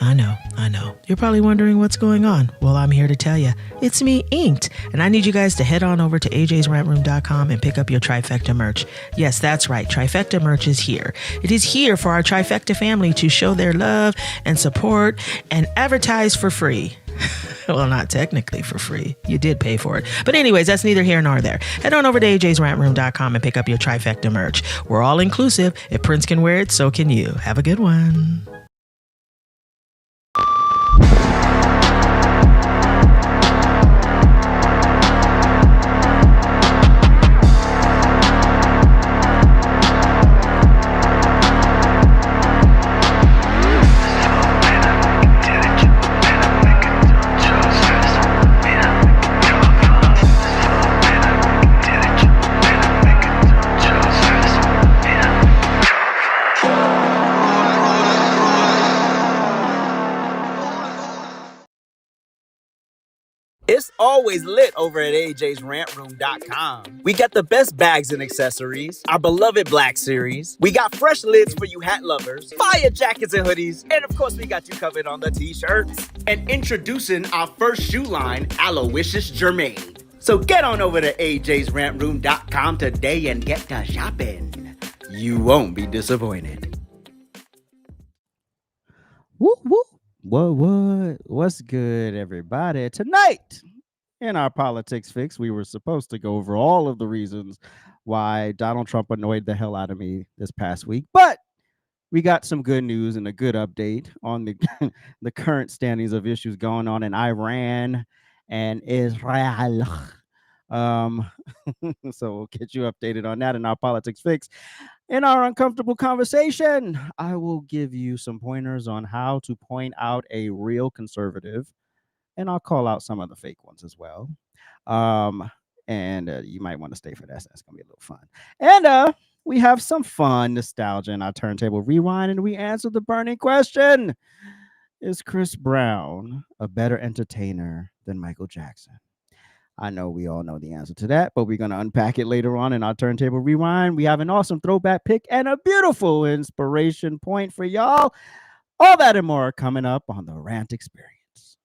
I know. You're probably wondering what's going on. Well, I'm here to tell you. It's me, Inked. And I need you guys to head on over to AJsRANTroom.com and pick up your Trifecta merch. Yes, that's right. Trifecta merch is here. It is here for our Trifecta family to show their love and support and advertise for free. Well, not technically for free. You did pay for it. But anyways, that's neither here nor there. Head on over to AJsRANTroom.com and pick up your Trifecta merch. We're all inclusive. If Prince can wear it, so can you. Have a good one. It's always lit over at AJsRANTroom.com. We got the best bags and accessories, our beloved Black Series. We got fresh lids for you hat lovers, fire jackets and hoodies, and of course we got you covered on the t-shirts. And introducing our first shoe line, Aloysius Germain. So get on over to AJsRANTroom.com today and get to shopping. You won't be disappointed. Woo woo. What's good, everybody? Tonight in our politics fix, we were supposed to go over all of the reasons why Donald Trump annoyed the hell out of me this past week, but we got some good news and a good update on the the current standings of issues going on in Iran and Israel. So we'll get you updated on that in our politics fix. In our uncomfortable conversation, I will give you some pointers on how to point out a real conservative, and I'll call out some of the fake ones as well. And you might want to stay for that. So that's gonna be a little fun. And we have some fun nostalgia in our turntable rewind, and we answer the burning question: is Chris Brown a better entertainer than Michael Jackson? I know we all know the answer to that, but we're going to unpack it later on in our Turntable Rewind. We have an awesome throwback pick and a beautiful inspiration point for y'all. All that and more coming up on the RANT Experience.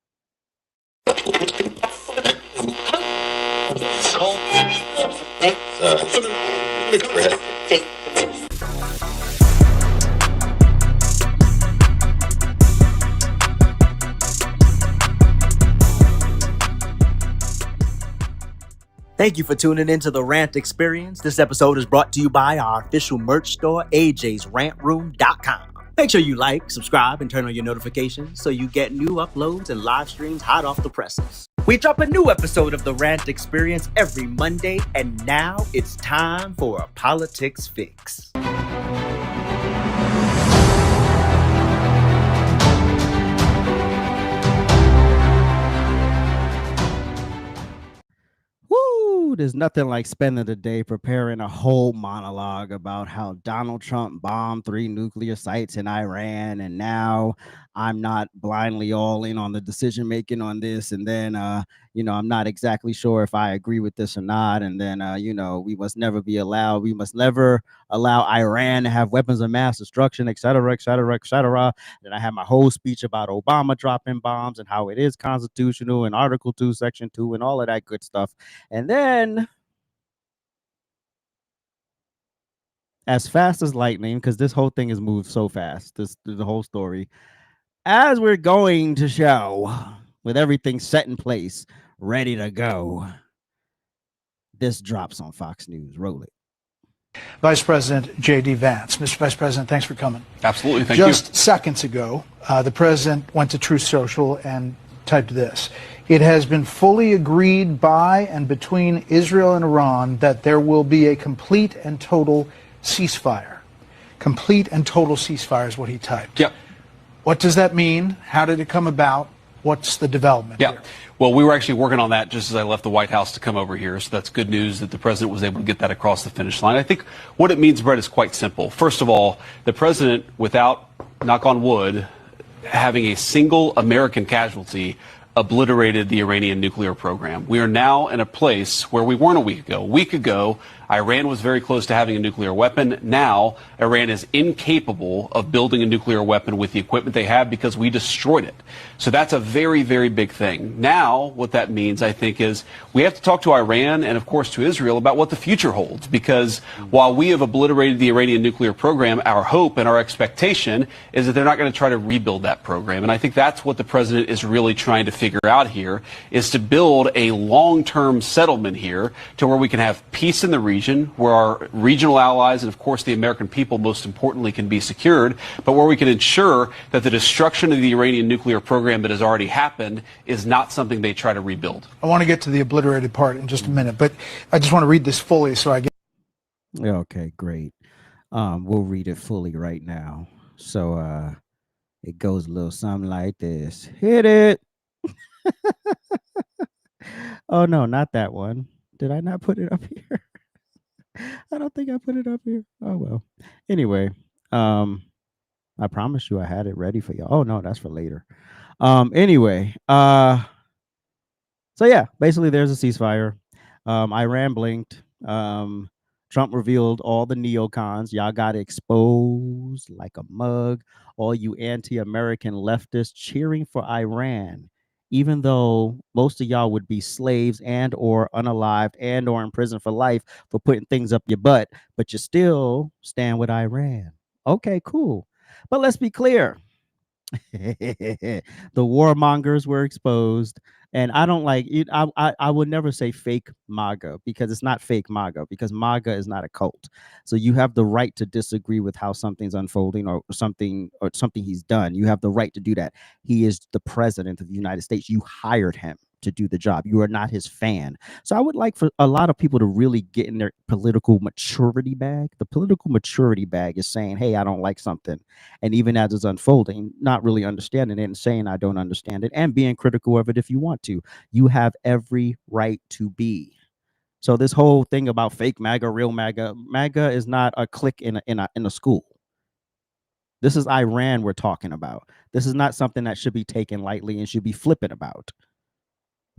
Thank you for tuning into the RANT Experience. This episode is brought to you by our official merch store, AJsRANTroom.com. Make sure you like, subscribe, and turn on your notifications so you get new uploads and live streams hot off the presses. We drop a new episode of the RANT Experience every Monday, and now it's time for a politics fix. There's nothing like spending the day preparing a whole monologue about how Donald Trump bombed 3 nuclear sites in Iran, and now I'm not blindly all in on the decision making on this, and then I'm not exactly sure if I agree with this or not, and then we must never allow Iran to have weapons of mass destruction, etc., etc., etc. Then I have my whole speech about Obama dropping bombs and how it is constitutional and Article 2, Section 2, and all of that good stuff. And then, as fast as lightning, because this whole thing has moved so fast, the whole story, as we're going to show, with everything set in place, ready to go, this drops on Fox News. Roll it. Vice President J.D. Vance. Mr. Vice President, thanks for coming. Absolutely, thank you. Just seconds ago, the president went to Truth Social and typed this: "It has been fully agreed by and between Israel and Iran that there will be a complete and total ceasefire." Complete and total ceasefire is what he typed. Yep. What does that mean? How did it come about? What's the development here? Well, we were actually working on that just as I left the White House to come over here. So that's good news that the president was able to get that across the finish line. I think what it means, Brett, is quite simple. First of all, the president, without, knock on wood, having a single American casualty, obliterated the Iranian nuclear program. We are now in a place where we weren't a week ago. A week ago, Iran was very close to having a nuclear weapon. Now, Iran is incapable of building a nuclear weapon with the equipment they have because we destroyed it. So that's a very, very big thing. Now, what that means, I think, is we have to talk to Iran and, of course, to Israel about what the future holds. Because while we have obliterated the Iranian nuclear program, our hope and our expectation is that they're not going to try to rebuild that program. And I think that's what the president is really trying to figure out here, is to build a long-term settlement here to where we can have peace in the region, where our regional allies and, of course, the American people, most importantly, can be secured, but where we can ensure that the destruction of the Iranian nuclear program that has already happened is not something they try to rebuild. I want to get to the obliterated part in just a minute, but I just want to read this fully so I get. Okay, great. We'll read it fully right now. So it goes a little something like this. Hit it. Oh no, not that one. Did I not put it up here? I don't think I put it up here. Oh well. Anyway, I promise you I had it ready for you. Oh no, that's for later. Anyway, so yeah, basically there's a ceasefire. Iran blinked. Trump revealed all the neocons. Y'all got exposed like a mug. All you anti-American leftists cheering for Iran, even though most of y'all would be slaves and or unalived and or in prison for life for putting things up your butt, but you still stand with Iran. Okay, cool. But let's be clear. The warmongers were exposed, and I don't like it. I would never say fake MAGA, because it's not fake MAGA, because MAGA is not a cult. So you have the right to disagree with how something's unfolding or something he's done. You have the right to do that. He is the president of the United States. You hired him to do the job. You are not his fan. So I would like for a lot of people to really get in their political maturity bag. The political maturity bag is saying, hey, I don't like something. And even as it's unfolding, not really understanding it and saying I don't understand it and being critical of it if you want to. You have every right to be. So this whole thing about fake MAGA, real MAGA, MAGA is not a clique in a school. This is Iran we're talking about. This is not something that should be taken lightly and should be flippant about.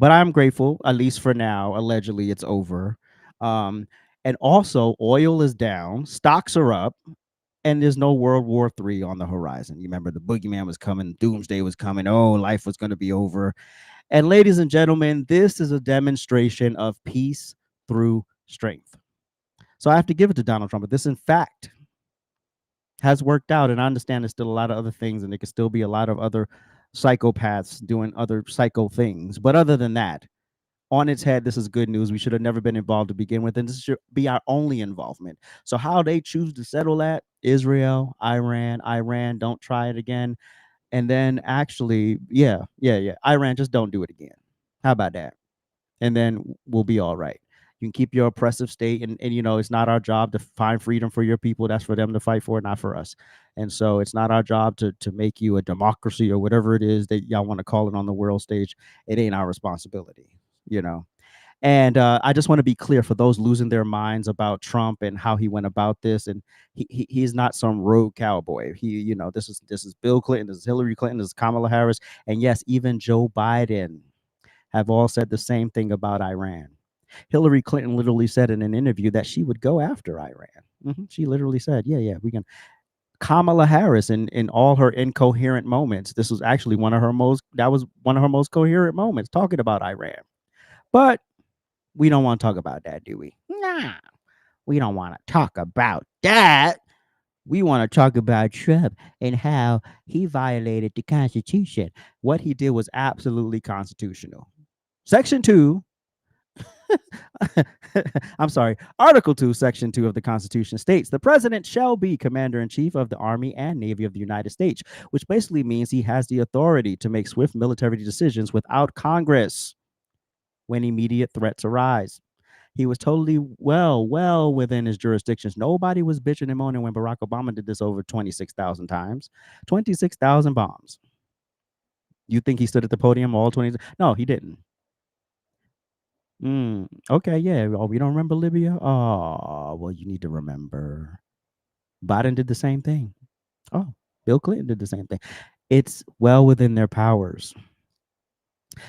But I'm grateful, at least for now. Allegedly, it's over. And also, oil is down, stocks are up, and there's no World War III on the horizon. You remember the boogeyman was coming, doomsday was coming, oh, life was going to be over. And ladies and gentlemen, this is a demonstration of peace through strength. So I have to give it to Donald Trump. But this, in fact, has worked out. And I understand there's still a lot of other things, and there could still be a lot of other psychopaths doing other psycho things. But other than that, on its head, this is good news. We should have never been involved to begin with, and this should be our only involvement. So how they choose to settle that, Israel, Iran, don't try it again. And then actually, yeah, Iran, just don't do it again. How about that? And then we'll be all right. You can keep your oppressive state, and you know, it's not our job to find freedom for your people. That's for them to fight for, not for us. And so it's not our job to make you a democracy or whatever it is that y'all want to call it on the world stage. It ain't our responsibility, you know. And I just want to be clear for those losing their minds about Trump and how he went about this. And he's not some rogue cowboy. You know, this is Bill Clinton, this is Hillary Clinton, this is Kamala Harris, and yes, even Joe Biden have all said the same thing about Iran. Hillary Clinton literally said in an interview that she would go after Iran. She literally said, yeah, we can. Kamala Harris, in all her incoherent moments, this was actually one of her most coherent moments, talking about Iran. But we don't want to talk about that, do we? Nah, we don't want to talk about that. We want to talk about Trump and how he violated the Constitution. What he did was absolutely constitutional. Section 2. I'm sorry. Article 2, Section 2 of the Constitution states the president shall be commander-in-chief of the Army and Navy of the United States, which basically means he has the authority to make swift military decisions without Congress when immediate threats arise. He was totally well within his jurisdictions. Nobody was bitching and moaning when Barack Obama did this over 26,000 times. 26,000 bombs. You think he stood at the podium all 20? No, he didn't. Okay, yeah. Oh, we don't remember Libya? Oh, well, you need to remember. Biden did the same thing. Oh, Bill Clinton did the same thing. It's well within their powers.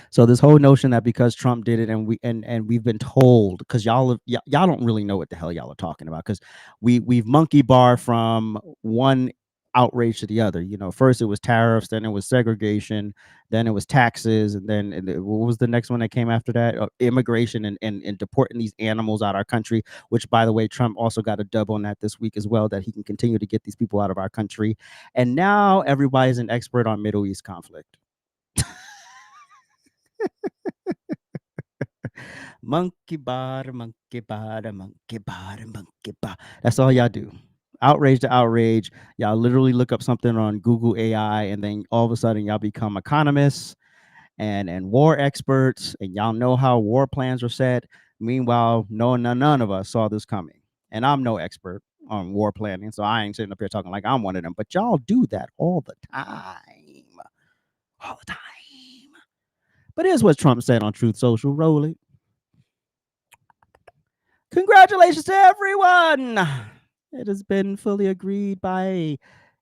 So this whole notion that because Trump did it and we've been told, because y'all don't really know what the hell y'all are talking about, because we've monkey bar from one outrage to the other. You know, first it was tariffs, then it was segregation, then it was taxes, and then what was the next one that came after that? Immigration and deporting these animals out of our country, which, by the way, Trump also got a dub on that this week as well, that he can continue to get these people out of our country. And now everybody's an expert on Middle East conflict. Monkey bar, monkey bar, monkey bar, monkey bar. That's all y'all do. Outrage to outrage. Y'all literally look up something on Google AI, and then all of a sudden y'all become economists and war experts, and y'all know how war plans are set. Meanwhile, none of us saw this coming. And I'm no expert on war planning, so I ain't sitting up here talking like I'm one of them. But y'all do that all the time. All the time. But here's what Trump said on Truth Social. Roll it. Congratulations to everyone. It has been fully agreed by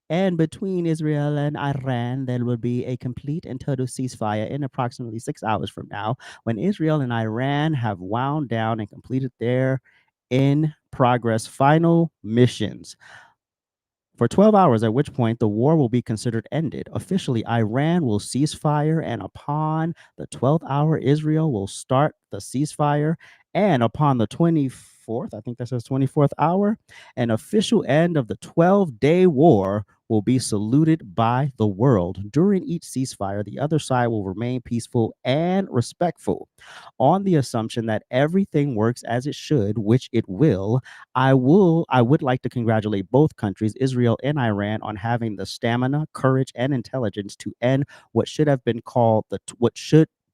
and between Israel and Iran, there will be a complete and total ceasefire in approximately 6 hours from now, when Israel and Iran have wound down and completed their in progress final missions for 12 hours, at which point the war will be considered ended. Officially, Iran will cease fire, and upon the 12th hour, Israel will start the ceasefire. And upon the 24th, I think that says 24th hour, an official end of the 12-day war will be saluted by the world. During each ceasefire, the other side will remain peaceful and respectful. On the assumption that everything works as it should, which it will, I would like to congratulate both countries, Israel and Iran, on having the stamina, courage, and intelligence to end what should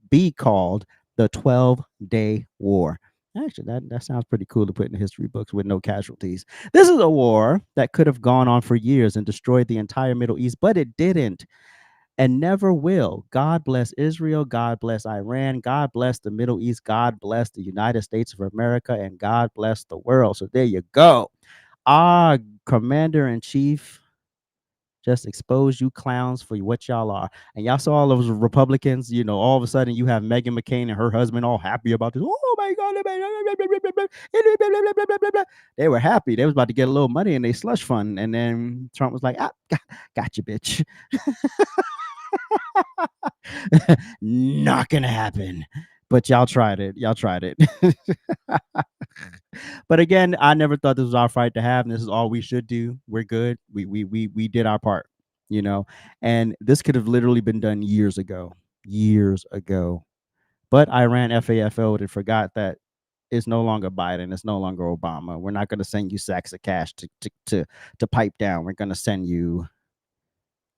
be called the 12-day war. Actually, that sounds pretty cool to put in the history books with no casualties. This is a war that could have gone on for years and destroyed the entire Middle East, but it didn't and never will. God bless Israel. God bless Iran. God bless the Middle East. God bless the United States of America, and God bless the world. So there you go. Our commander-in-chief just exposed you clowns for what y'all are. And y'all saw all those Republicans, you know, all of a sudden you have Meghan McCain and her husband all happy about this. Oh my God. They were happy. They was about to get a little money in their slush fund. And then Trump was like, got you, bitch. Not gonna happen. But y'all tried it. But again, I never thought this was our fight to have, and this is all we should do. We're good. We did our part, you know. And this could have literally been done years ago. But Iran FAFO'd and forgot that it's no longer Biden, it's no longer Obama. We're not going to send you sacks of cash to pipe down. We're going to send you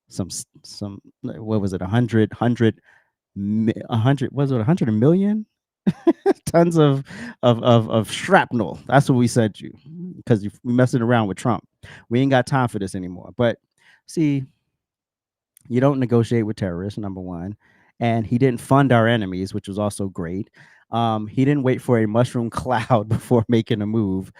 some what was it, 100 million tons of shrapnel. That's what we sent you, because we messing around with Trump. We ain't got time for this anymore. But see, you don't negotiate with terrorists, number one. And he didn't fund our enemies, which was also great. He didn't wait for a mushroom cloud before making a move.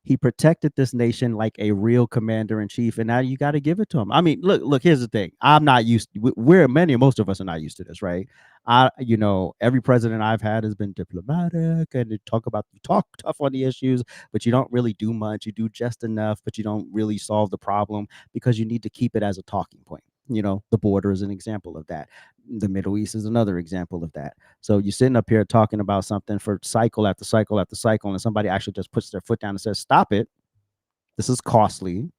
He protected this nation like a real commander in chief, and now you got to give it to him. I mean, look. Here's the thing: I'm not used. Most of us are not used to this, right? Every president I've had has been diplomatic and talk tough on the issues, but you don't really do much. You do just enough, but you don't really solve the problem because you need to keep it as a talking point. You know, the border is an example of that. The Middle East is another example of that. So you're sitting up here talking about something for cycle after cycle after cycle, and somebody actually just puts their foot down and says, stop it. This is costly.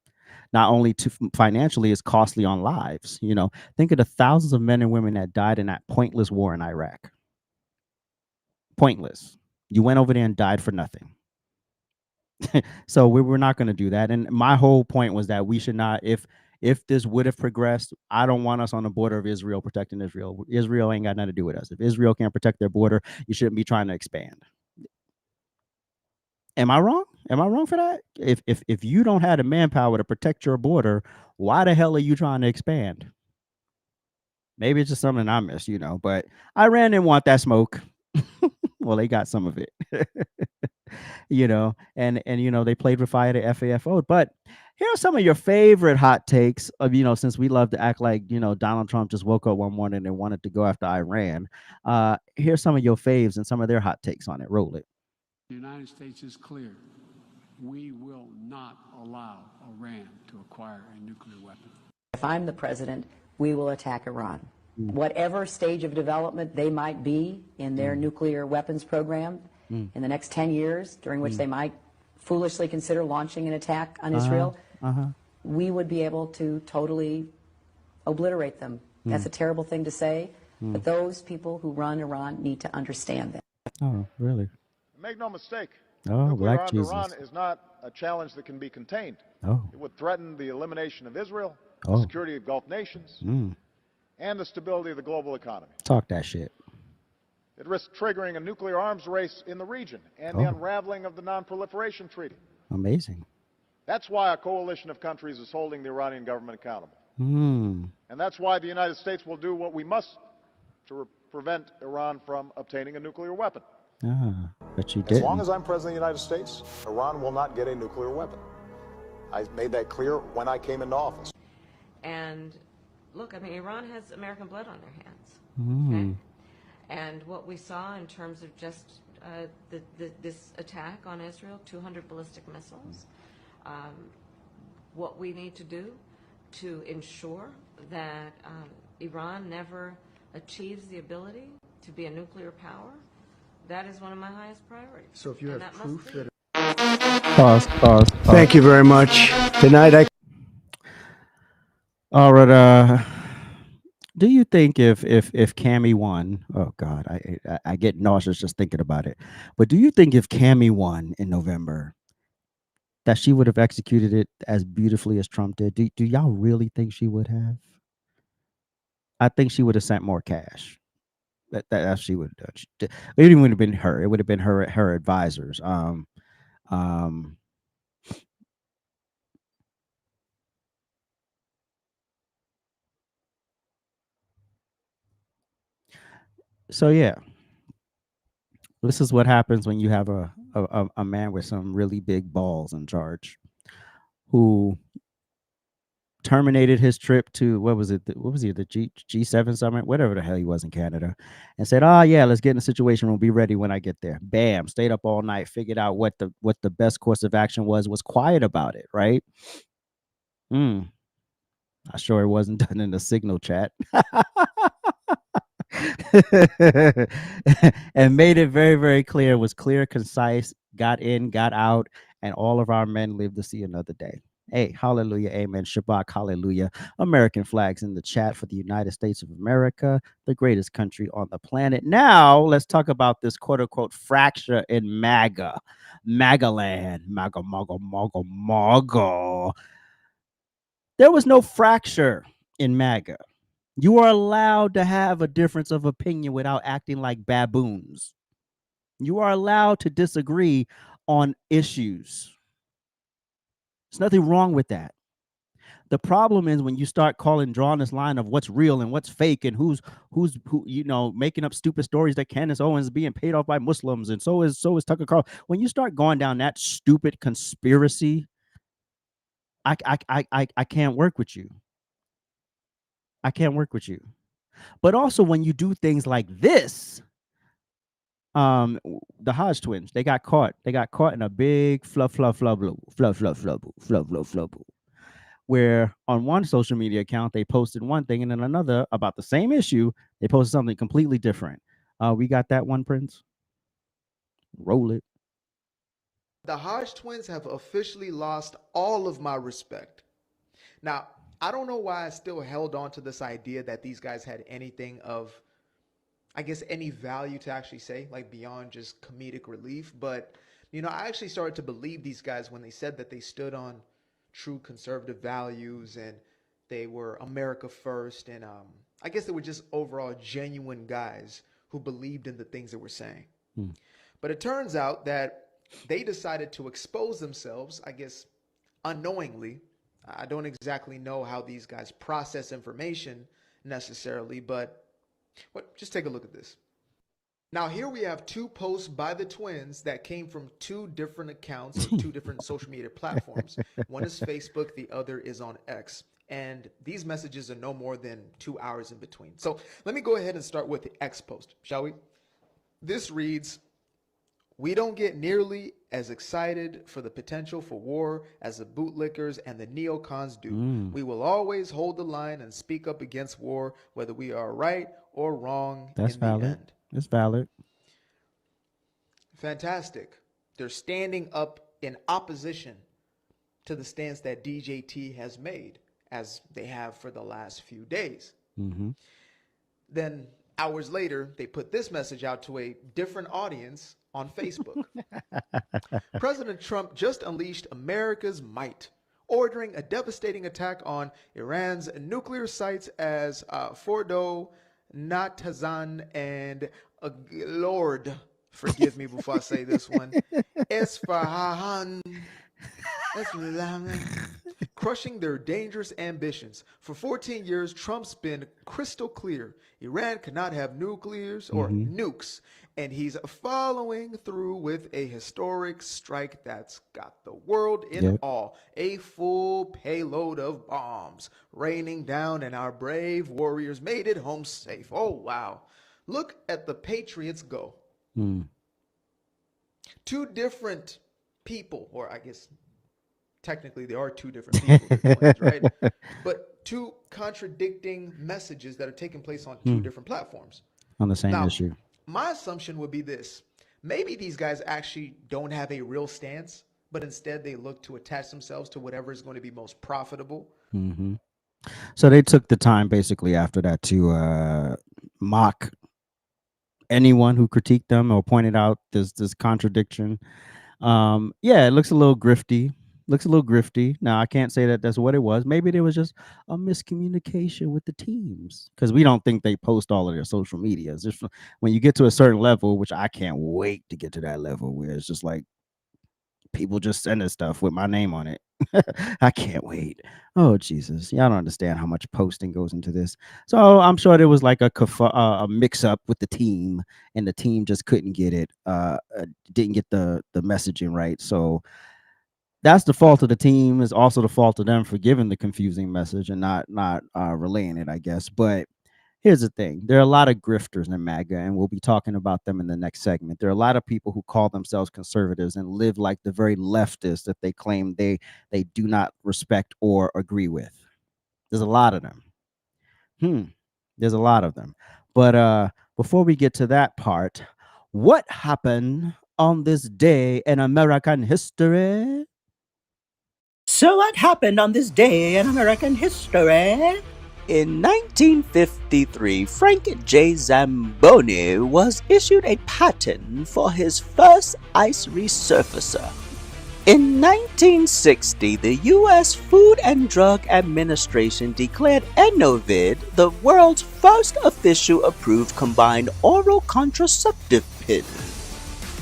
Not only financially, it's costly on lives. You know, think of the thousands of men and women that died in that pointless war in Iraq. Pointless. You went over there and died for nothing. So we're not going to do that. And my whole point was that we should not, if this would have progressed, I don't want us on the border of Israel protecting Israel. Israel ain't got nothing to do with us. If Israel can't protect their border, you shouldn't be trying to expand. Am I wrong? Am I wrong for that? If you don't have the manpower to protect your border, why the hell are you trying to expand? Maybe it's just something I missed, you know, but Iran didn't want that smoke. Well, they got some of it. and they played with fire to FAFO. But here are some of your favorite hot takes of, since we love to act like, Donald Trump just woke up one morning and wanted to go after Iran. Here's some of your faves and some of their hot takes on it. Roll it. The United States is clear. We will not allow Iran to acquire a nuclear weapon. If I'm the president, we will attack Iran. Whatever stage of development they might be in their nuclear weapons program in the next 10 years, during which they might foolishly consider launching an attack on Israel, we would be able to totally obliterate them. That's a terrible thing to say, but those people who run Iran need to understand that. Oh, really? Make no mistake, Oh, nuclear Black armed Jesus. Iran is not a challenge that can be contained. Oh, It would threaten the elimination of Israel, Oh. the security of Gulf nations, mm. and the stability of the global economy. Talk that shit. It risks triggering a nuclear arms race in the region and the Oh. unraveling of the Non-Proliferation Treaty. Amazing. That's why a coalition of countries is holding the Iranian government accountable. Hmm. And that's why the United States will do what we must to prevent Iran from obtaining a nuclear weapon. Ah, but you As didn't. long as I'm president of the United States, Iran will not get a nuclear weapon. I made that clear when I came into office. And look, I mean, Iran has American blood on their hands. Hmm. Okay? And what we saw in terms of just this attack on Israel, 200 ballistic missiles, what we need to do to ensure that Iran never achieves the ability to be a nuclear power, that is one of my highest priorities. So if you have that proof must be. that... Pause. Thank you very much. Tonight I... All right. Do you think if Cammie won? Oh God, I get nauseous just thinking about it. But do you think if Cammie won in November, that she would have executed it as beautifully as Trump did? Do y'all really think she would have? I think she would have sent more cash. That she would have done. It wouldn't have been her. It would have been her advisors. So yeah, this is what happens when you have a man with some really big balls in charge, who terminated his trip to what was it? What was he? The G7 summit, whatever the hell he was in Canada, and said, "Oh yeah, let's get in a situation. We'll be ready when I get there." Bam! Stayed up all night, figured out what the best course of action was quiet about it, right? I'm sure it wasn't done in the signal chat. And made it very, very clear, was clear, concise, got in, got out, and all of our men lived to see another day. Hey, hallelujah, amen, Shabbat, hallelujah. American flags in the chat for the United States of America, the greatest country on the planet. Now, let's talk about this quote-unquote fracture in MAGA. MAGA land. MAGA, MAGA, MAGA, MAGA. There was no fracture in MAGA. You are allowed to have a difference of opinion without acting like baboons. You are allowed to disagree on issues. There's nothing wrong with that. The problem is when you start drawing this line of what's real and what's fake and who's making up stupid stories that Candace Owens is being paid off by Muslims and so is Tucker Carlson. When you start going down that stupid conspiracy, I can't work with you. I can't work with you. But also when you do things like this, the Hodge twins, they got caught in a big fluff, where on one social media account, they posted one thing, and then another about the same issue, they posted something completely different. We got that one, Prince. Roll it. The Hodge twins have officially lost all of my respect. Now, I don't know why I still held on to this idea that these guys had anything of, I guess, any value to actually say, like beyond just comedic relief. But, I actually started to believe these guys when they said that they stood on true conservative values and they were America first. And I guess they were just overall genuine guys who believed in the things they were saying. But it turns out that they decided to expose themselves, I guess, unknowingly. I don't exactly know how these guys process information necessarily, but just take a look at this. Now, here we have two posts by the twins that came from two different accounts or two different social media platforms. One is Facebook, the other is on X. And these messages are no more than 2 hours in between. So let me go ahead and start with the X post, shall we? This reads, "We don't get nearly as excited for the potential for war as the bootlickers and the neocons do. We will always hold the line and speak up against war, whether we are right or wrong That's in valid. the end." It's valid. Fantastic. They're standing up in opposition to the stance that DJT has made, as they have for the last few days. Then hours later, they put this message out to a different audience on Facebook. President Trump just unleashed America's might, ordering a devastating attack on Iran's nuclear sites as Fordo, Natanz, and Lord, forgive me before I say this one, Esfahan, crushing their dangerous ambitions. For 14 years, Trump's been crystal clear. Iran cannot have nuclears or nukes, and he's following through with a historic strike that's got the world in awe. A full payload of bombs raining down, and our brave warriors made it home safe. Oh, wow. Look at the Patriots go. Two different people, or I guess technically there are two different people, they're twins, right? But two contradicting messages that are taking place on two different platforms. On the same Now, issue. my assumption would be this. Maybe these guys actually don't have a real stance, but instead they look to attach themselves to whatever is going to be most profitable. So they took the time basically after that to mock anyone who critiqued them or pointed out this contradiction. Yeah, it looks a little grifty. Now, I can't say that that's what it was. Maybe there was just a miscommunication with the teams, because we don't think they post all of their social medias. Just when you get to a certain level, which I can't wait to get to that level, where it's just like people just sending stuff with my name on it. I can't wait. Oh, Jesus. Y'all don't understand how much posting goes into this. So I'm sure there was like a mix up with the team, and the team just couldn't get it, didn't get the messaging right. So that's the fault of the team. Is also the fault of them for giving the confusing message and not relaying it, I guess. But here's the thing. There are a lot of grifters in MAGA, and we'll be talking about them in the next segment. There are a lot of people who call themselves conservatives and live like the very leftists that they claim they do not respect or agree with. There's a lot of them. There's a lot of them. But before we get to that part, what happened on this day in American history? So what happened on this day in American history? In 1953, Frank J. Zamboni was issued a patent for his first ice resurfacer. In 1960, the U.S. Food and Drug Administration declared Enovid the world's first official approved combined oral contraceptive pill.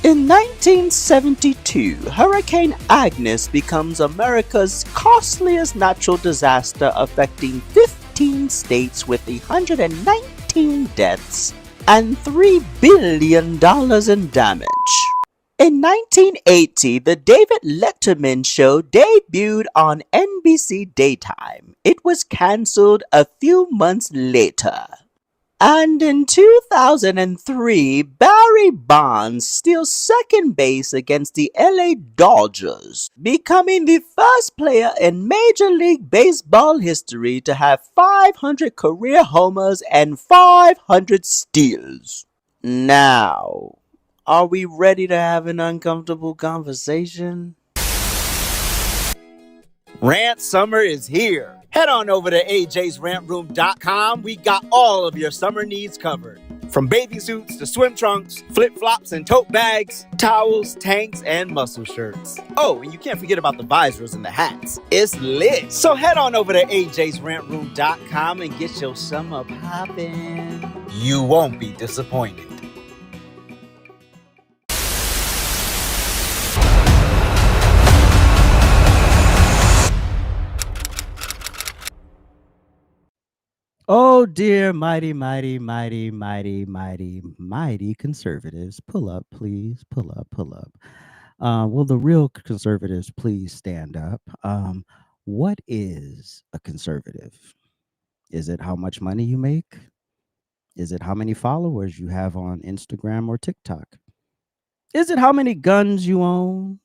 In 1972, Hurricane Agnes becomes America's costliest natural disaster, affecting 15 states with 119 deaths and $3 billion in damage. In 1980, the David Letterman Show debuted on NBC Daytime. It was cancelled a few months later. And in 2003, Barry Bonds steals second base against the LA Dodgers, becoming the first player in Major League Baseball history to have 500 career homers and 500 steals. Now, are we ready to have an uncomfortable conversation? Rant summer is here. Head on over to AJsRANTroom.com. We got all of your summer needs covered. From bathing suits to swim trunks, flip-flops and tote bags, towels, tanks, and muscle shirts. Oh, and you can't forget about the visors and the hats. It's lit. So head on over to AJsRANTroom.com and get your summer poppin'. You won't be disappointed. Oh dear, mighty, mighty, mighty, mighty, mighty, mighty conservatives. Pull up, please. Pull up, pull up. Will the real conservatives please stand up? What is a conservative? Is it how much money you make? Is it how many followers you have on Instagram or TikTok? Is it how many guns you own?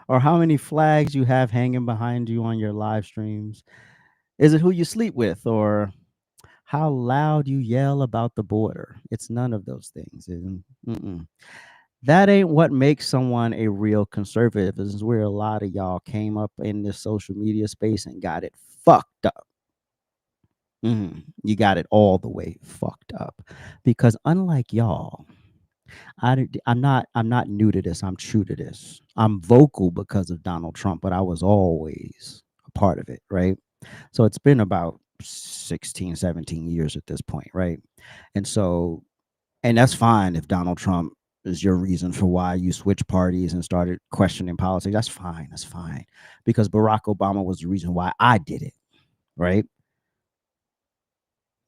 Or how many flags you have hanging behind you on your live streams? Is it who you sleep with or how loud you yell about the border? It's none of those things. That ain't what makes someone a real conservative. This is where a lot of y'all came up in this social media space and got it fucked up. You got it all the way fucked up. Because unlike y'all, I'm not new to this. I'm true to this. I'm vocal because of Donald Trump, but I was always a part of it, right? So it's been about 16, 17 years at this point, right? And so, and that's fine if Donald Trump is your reason for why you switched parties and started questioning politics. That's fine. That's fine. Because Barack Obama was the reason why I did it, right?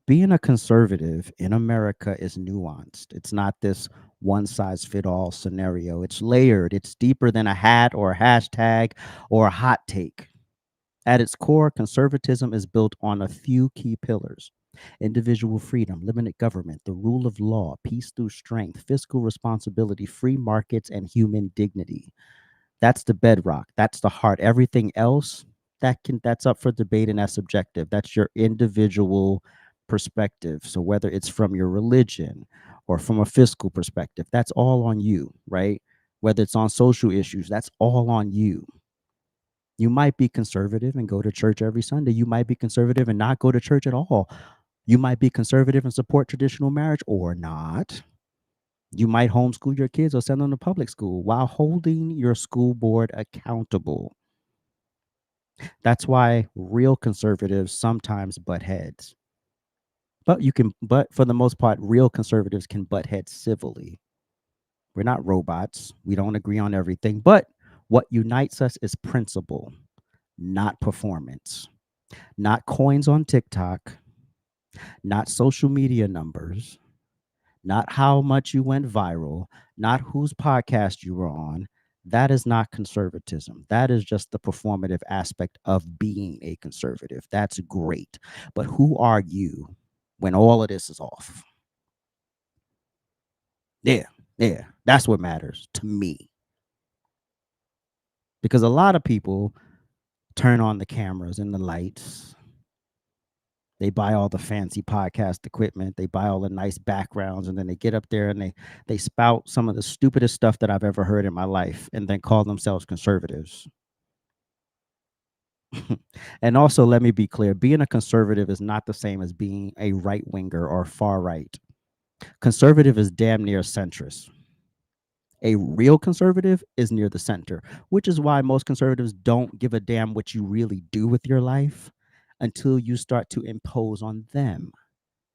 Being a conservative in America is nuanced. It's not this one size fit all scenario. It's layered. It's deeper than a hat or a hashtag or a hot take. At its core, conservatism is built on a few key pillars: individual freedom, limited government, the rule of law, peace through strength, fiscal responsibility, free markets, and human dignity. That's the bedrock. That's the heart. Everything else that's up for debate and that's subjective. That's your individual perspective. So whether it's from your religion or from a fiscal perspective, that's all on you, right? Whether it's on social issues, that's all on you. You might be conservative and go to church every Sunday. You might be conservative and not go to church at all. You might be conservative and support traditional marriage or not. You might homeschool your kids or send them to public school while holding your school board accountable. That's why real conservatives sometimes butt heads. But for the most part, real conservatives can butt heads civilly. We're not robots. We don't agree on everything. But what unites us is principle, not performance, not coins on TikTok, not social media numbers, not how much you went viral, not whose podcast you were on. That is not conservatism. That is just the performative aspect of being a conservative. That's great. But who are you when all of this is off? Yeah, that's what matters to me. Because a lot of people turn on the cameras and the lights. They buy all the fancy podcast equipment. They buy all the nice backgrounds, and then they get up there and they spout some of the stupidest stuff that I've ever heard in my life and then call themselves conservatives. And also, let me be clear, being a conservative is not the same as being a right-winger or far right. Conservative is damn near centrist. A real conservative is near the center, which is why most conservatives don't give a damn what you really do with your life until you start to impose on them.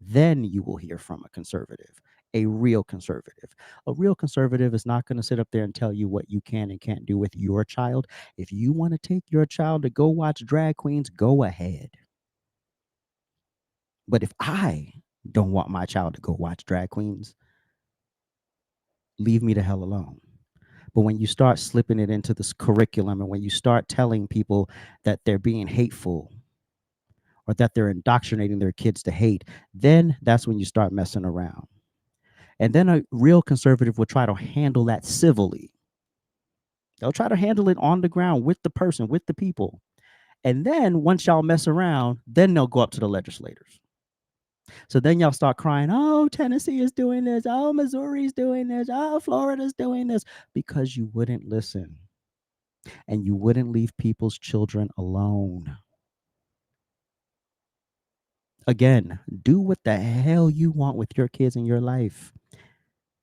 Then you will hear from a conservative, a real conservative. A real conservative is not going to sit up there and tell you what you can and can't do with your child. If you want to take your child to go watch drag queens, go ahead. But if I don't want my child to go watch drag queens, leave me the hell alone. But when you start slipping it into this curriculum and when you start telling people that they're being hateful or that they're indoctrinating their kids to hate, then that's when you start messing around. And then a real conservative will try to handle that civilly. They'll try to handle it on the ground with the person, with the people. And then once y'all mess around, then they'll go up to the legislators. So then y'all start crying, oh, Tennessee is doing this. Oh, Missouri's doing this. Oh, Florida's doing this. Because you wouldn't listen. And you wouldn't leave people's children alone. Again, do what the hell you want with your kids in your life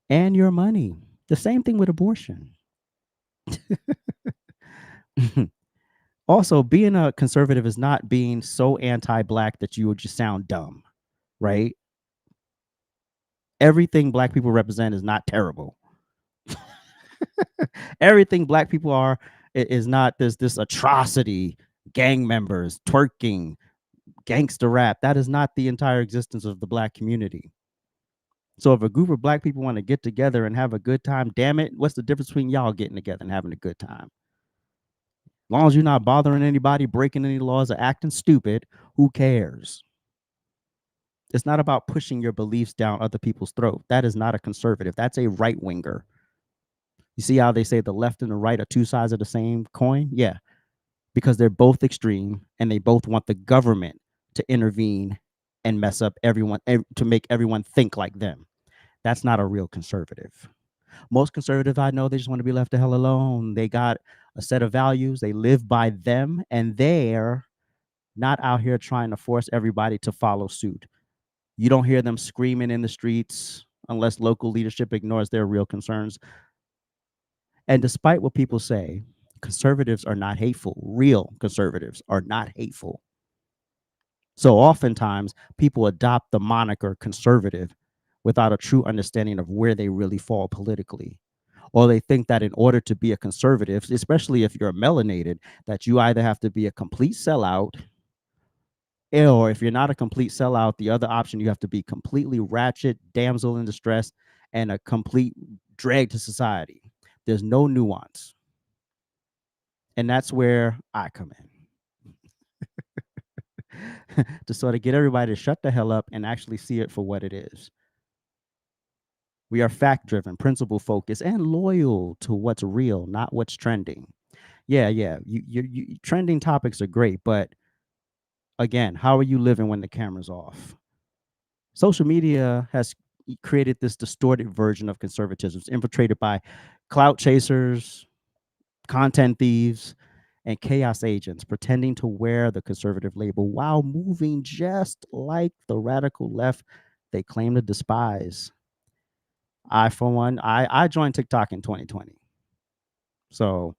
and your money. The same thing with abortion. Also, being a conservative is not being so anti-black that you would just sound dumb, right? Everything black people represent is not terrible. Everything black people are is not this atrocity gang members, twerking, gangster rap. That is not the entire existence of the Black community. So if a group of Black people want to get together and have a good time, damn it, what's the difference between y'all getting together and having a good time? As long as you're not bothering anybody, breaking any laws, or acting stupid, who cares? It's not about pushing your beliefs down other people's throat. That is not a conservative. That's a right winger. You see how they say the left and the right are two sides of the same coin? Yeah, because they're both extreme and they both want the government to intervene and mess up everyone, to make everyone think like them. That's not a real conservative. Most conservatives I know, they just want to be left the hell alone. They got a set of values, they live by them, and they're not out here trying to force everybody to follow suit. You don't hear them screaming in the streets unless local leadership ignores their real concerns. And despite what people say, conservatives are not hateful. Real conservatives are not hateful. So oftentimes people adopt the moniker conservative without a true understanding of where they really fall politically. Or they think that in order to be a conservative, especially if you're melanated, that you either have to be a complete sellout, or if you're not a complete sellout, the other option, you have to be completely ratchet, damsel in distress, and a complete drag to society. There's no nuance. And that's where I come in. To sort of get everybody to shut the hell up and actually see it for what it is. We are fact-driven, principle-focused, and loyal to what's real, not what's trending. Yeah. You trending topics are great, but again, how are you living when the camera's off? Social media has created this distorted version of conservatism. It's infiltrated by clout chasers, content thieves, and chaos agents pretending to wear the conservative label while moving just like the radical left they claim to despise. For one, I joined TikTok in 2020. So,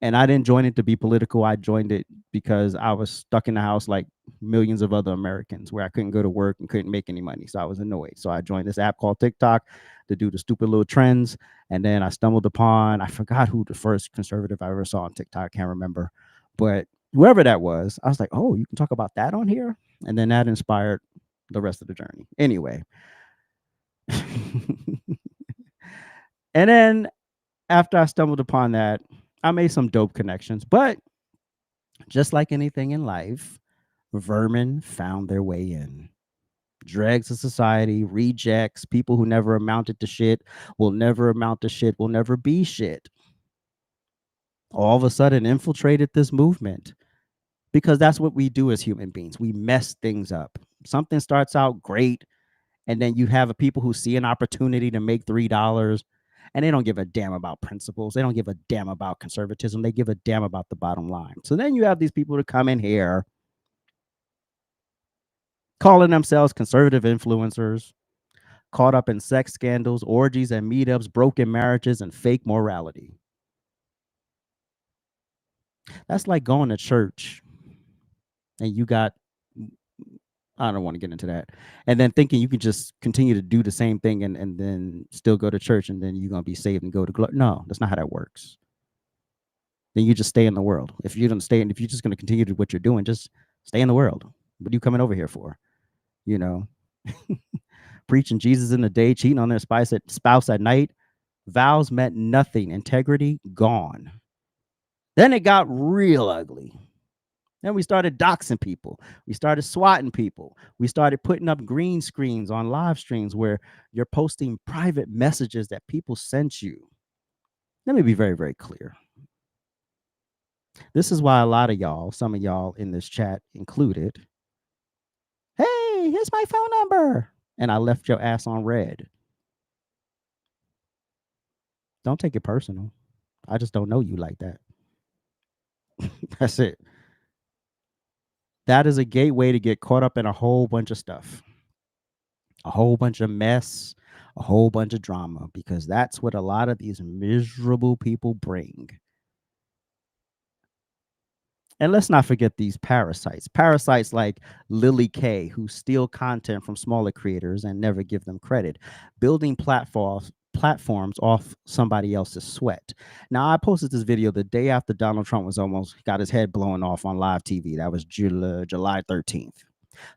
and I didn't join it to be political. I joined it because I was stuck in the house like millions of other Americans where I couldn't go to work and couldn't make any money. So I was annoyed. So I joined this app called TikTok to do the stupid little trends. And then I stumbled upon, I forgot who the first conservative I ever saw on TikTok. I can't remember. But whoever that was, I was like, oh, you can talk about that on here? And then that inspired the rest of the journey. Anyway. And then after I stumbled upon that, I made some dope connections. But just like anything in life, vermin found their way in. Dregs of society, rejects, people who never amounted to shit, will never amount to shit, will never be shit. All of a sudden infiltrated this movement. Because that's what we do as human beings. We mess things up. Something starts out great, and then you have people who see an opportunity to make $3, and they don't give a damn about principles. They don't give a damn about conservatism. They give a damn about the bottom line. So then you have these people to come in here calling themselves conservative influencers, caught up in sex scandals, orgies and meetups, broken marriages, and fake morality. That's like going to church and you got, I don't want to get into that, and then thinking you can just continue to do the same thing and then still go to church and then you're going to be saved and go to glory. No, that's not how that works. Then you just stay in the world. If you don't stay, and if you're just going to continue to do what you're doing, just stay in the world. What are you coming over here for? You know, preaching Jesus in the day, cheating on their spouse at night. Vows meant nothing. Integrity gone. Then it got real ugly. Then we started doxing people. We started swatting people. We started putting up green screens on live streams where you're posting private messages that people sent you. Let me be very, very clear. This is why a lot of y'all, some of y'all in this chat included, hey, here's my phone number. And I left your ass on red. Don't take it personal. I just don't know you like that. That's it. That is a gateway to get caught up in a whole bunch of stuff, a whole bunch of mess, a whole bunch of drama, because that's what a lot of these miserable people bring. And let's not forget these parasites like Lily K, who steal content from smaller creators and never give them credit, building platforms platforms off somebody else's sweat. Now, I posted this video the day after Donald Trump was almost got his head blown off on live TV. That was July 13th.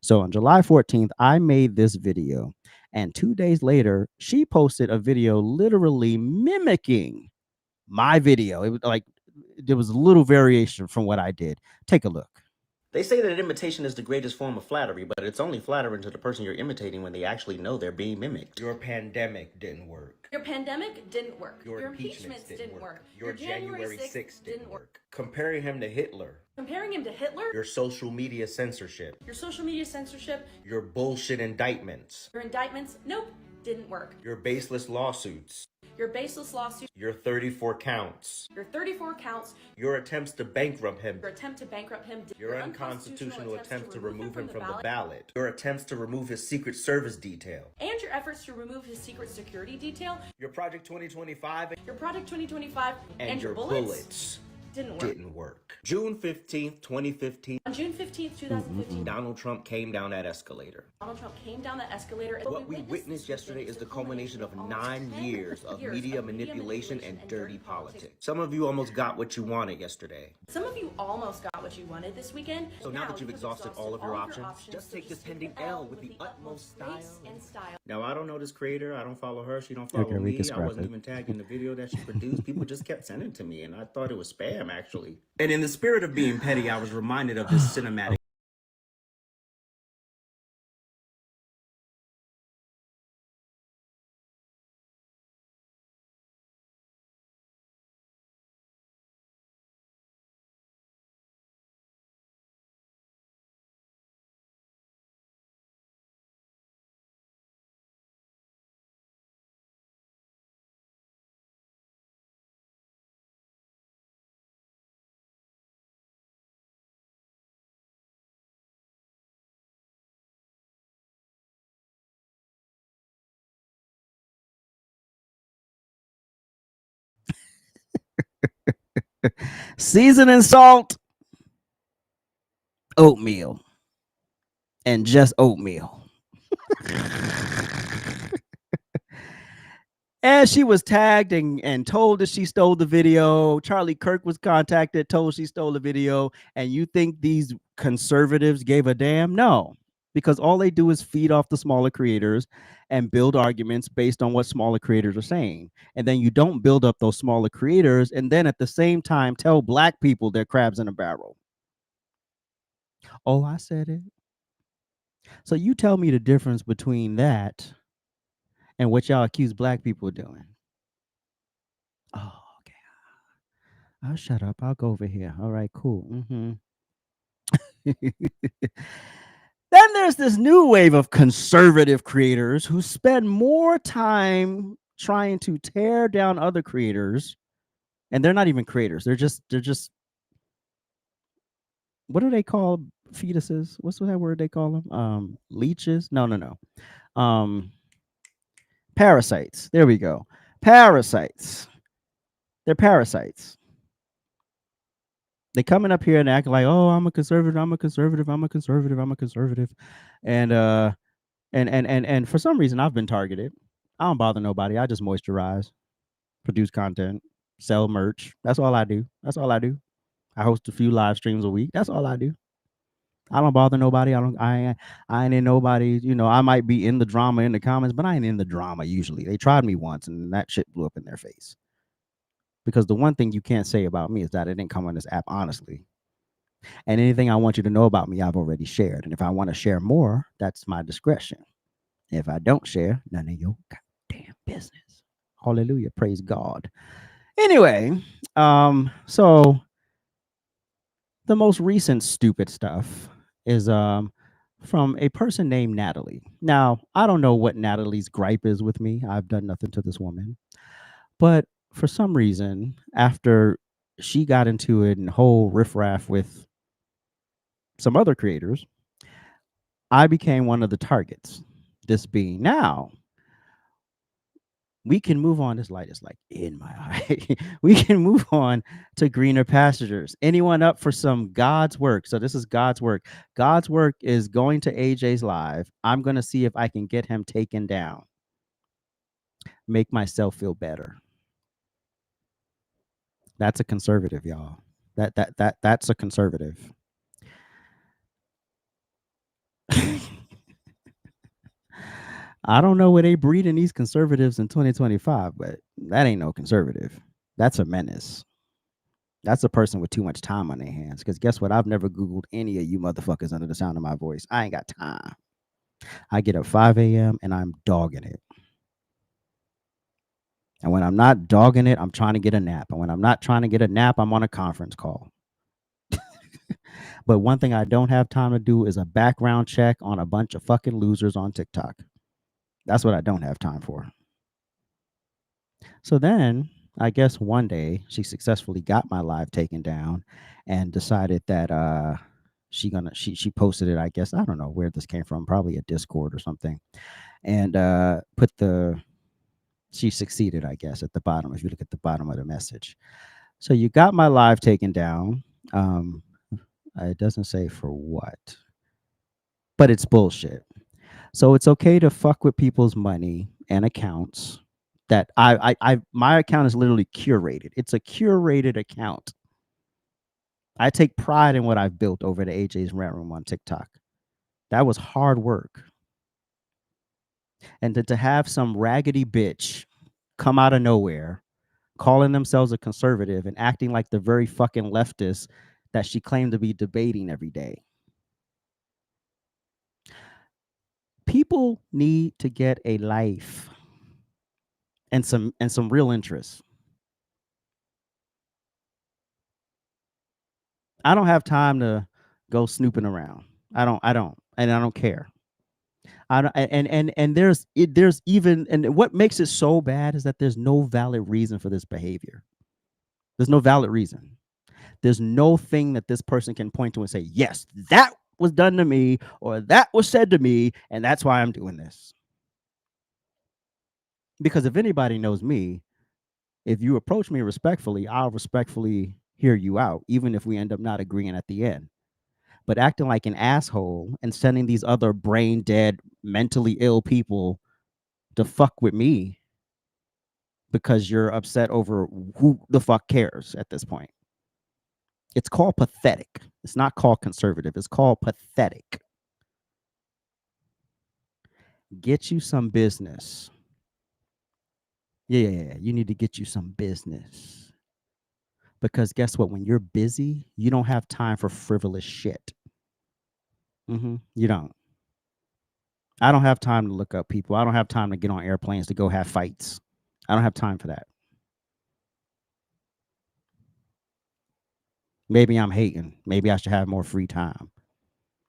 So on July 14th, I made this video. And 2 days later, she posted a video literally mimicking my video. It was like there was a little variation from what I did. Take a look. They say that imitation is the greatest form of flattery, but it's only flattering to the person you're imitating when they actually know they're being mimicked. Your pandemic didn't work. Your pandemic didn't work. Your impeachments didn't work. Your January 6th didn't work. Comparing him to Hitler. Comparing him to Hitler. Your social media censorship. Your social media censorship. Your bullshit indictments. Your indictments. Nope. Didn't work. Your baseless lawsuits. Your baseless lawsuit. Your 34 counts. Your 34 counts. Your attempts to bankrupt him. Your attempt to bankrupt him. Your unconstitutional attempts to remove him from the ballot. Your attempts to remove his Secret Service detail. And your efforts to remove his secret security detail. Your Project 2025. Your Project 2025. And your bullets. Didn't work. June 15th, 2015. On June 15th, 2015. Donald Trump came down that escalator. Donald Trump came down that escalator. What we witnessed yesterday is the culmination of 9 years of media manipulation and dirty politics. Some of you almost got what you wanted yesterday. Some of you almost got what you wanted this weekend. So now that you've exhausted all of your options, just take this pending L with the utmost style. Now, I don't know this creator. I don't follow her. She don't follow me. I wasn't even tagged in the video that she produced. People just kept sending to me, and I thought it was spam, actually. And in the spirit of being petty, I was reminded of this cinematic. Seasoning salt, oatmeal, and just oatmeal. And she was tagged and told that she stole the video. Charlie Kirk was contacted, told she stole the video. And you think these conservatives gave a damn? No, because all they do is feed off the smaller creators and build arguments based on what smaller creators are saying. And then you don't build up those smaller creators and then at the same time tell black people they're crabs in a barrel. Oh, I said it. So you tell me the difference between that and what y'all accuse black people of doing. Oh, okay. I'll shut up. I'll go over here. All right, cool. Then there's this new wave of conservative creators who spend more time trying to tear down other creators. And they're not even creators. They're just what do they call fetuses? What's that word they call them? Leeches? No. Parasites. There we go. Parasites. They're parasites. They coming up here and acting like, oh, I'm a conservative, I'm a conservative, I'm a conservative, I'm a conservative. And for some reason I've been targeted. I don't bother nobody. I just moisturize, produce content, sell merch. That's all I do. That's all I do. I host a few live streams a week. That's all I do. I don't bother nobody. I ain't in nobody, I might be in the drama in the comments, but I ain't in the drama usually. They tried me once and that shit blew up in their face. Because the one thing you can't say about me is that I didn't come on this app honestly. And anything I want you to know about me, I've already shared. And if I want to share more, that's my discretion. If I don't share, none of your goddamn business. Hallelujah. Praise God. Anyway, so the most recent stupid stuff is from a person named Natalie. Now, I don't know what Natalie's gripe is with me. I've done nothing to this woman. But for some reason, after she got into it and whole riffraff with some other creators, I became one of the targets. This being now, we can move on. This light is like in my eye. We can move on to greener pastures. Anyone up for some God's work? So this is God's work. God's work is going to AJ's live. I'm going to see if I can get him taken down. make myself feel better. That's a conservative, y'all. That's a conservative. I don't know where they breeding these conservatives in 2025, but that ain't no conservative. That's a menace. That's a person with too much time on their hands. Because guess what? I've never Googled any of you motherfuckers under the sound of my voice. I ain't got time. I get up 5 a.m. and I'm dogging it. And when I'm not dogging it, I'm trying to get a nap. And when I'm not trying to get a nap, I'm on a conference call. But one thing I don't have time to do is a background check on a bunch of fucking losers on TikTok. That's what I don't have time for. So then, I guess one day she successfully got my live taken down and decided that she posted it, I guess, I don't know where this came from, probably a Discord or something. And she succeeded, I guess, at the bottom, if you look at the bottom of the message. So you got my live taken down. It doesn't say for what, but it's bullshit. So it's okay to fuck with people's money and accounts. That my account is literally curated. It's a curated account. I take pride in what I've built over the AJ's Rant Room on TikTok. That was hard work. And to have some raggedy bitch come out of nowhere, calling themselves a conservative and acting like the very fucking leftist that she claimed to be debating every day. People need to get a life and some real interest. I don't have time to go snooping around. I don't care. And there's even, and what makes it so bad is that there's no valid reason for this behavior. There's no valid reason. There's no thing that this person can point to and say, yes, that was done to me, or that was said to me, and that's why I'm doing this. Because if anybody knows me, if you approach me respectfully, I'll respectfully hear you out, even if we end up not agreeing at the end. But acting like an asshole and sending these other brain dead, mentally ill people to fuck with me because you're upset over who the fuck cares at this point. It's called pathetic. It's not called conservative. It's called pathetic. Get you some business. Yeah. You need to get you some business. Because guess what? When you're busy, you don't have time for frivolous shit. You don't. I don't have time to look up people. I don't have time to get on airplanes to go have fights. I don't have time for that. Maybe I'm hating. Maybe I should have more free time.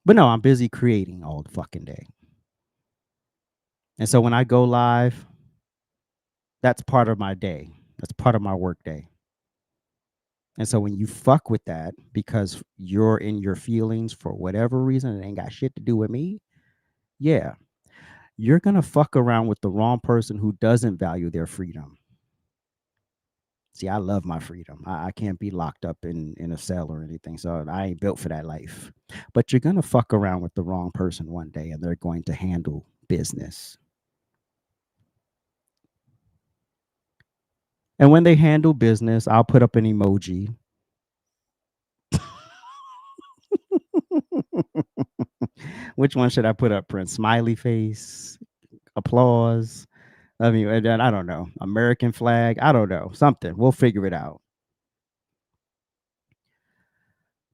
But no, I'm busy creating all the fucking day. And so when I go live, that's part of my day. That's part of my work day. And so when you fuck with that because you're in your feelings for whatever reason, it ain't got shit to do with me. Yeah, you're going to fuck around with the wrong person who doesn't value their freedom. See, I love my freedom. I can't be locked up in a cell or anything. So I ain't built for that life. But you're going to fuck around with the wrong person one day and they're going to handle business. And when they handle business, I'll put up an emoji. Which one should I put up, Prince? Smiley face, applause. I mean, I don't know. American flag. I don't know. Something. We'll figure it out.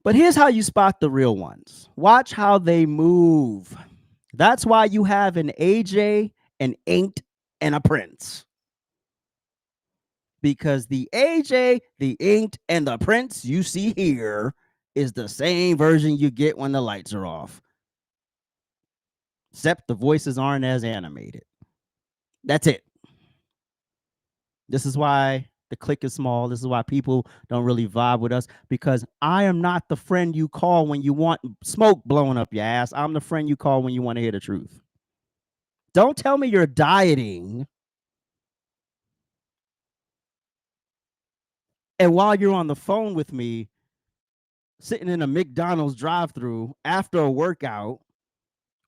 But here's how you spot the real ones. Watch how they move. That's why you have an AJ, an Inked, and a Prince. Because the AJ, the Inked, and the Prince you see here is the same version you get when the lights are off. Except the voices aren't as animated. That's it. This is why the clique is small. This is why people don't really vibe with us, because I am not the friend you call when you want smoke blowing up your ass. I'm the friend you call when you want to hear the truth. Don't tell me you're dieting and while you're on the phone with me, sitting in a McDonald's drive-thru after a workout,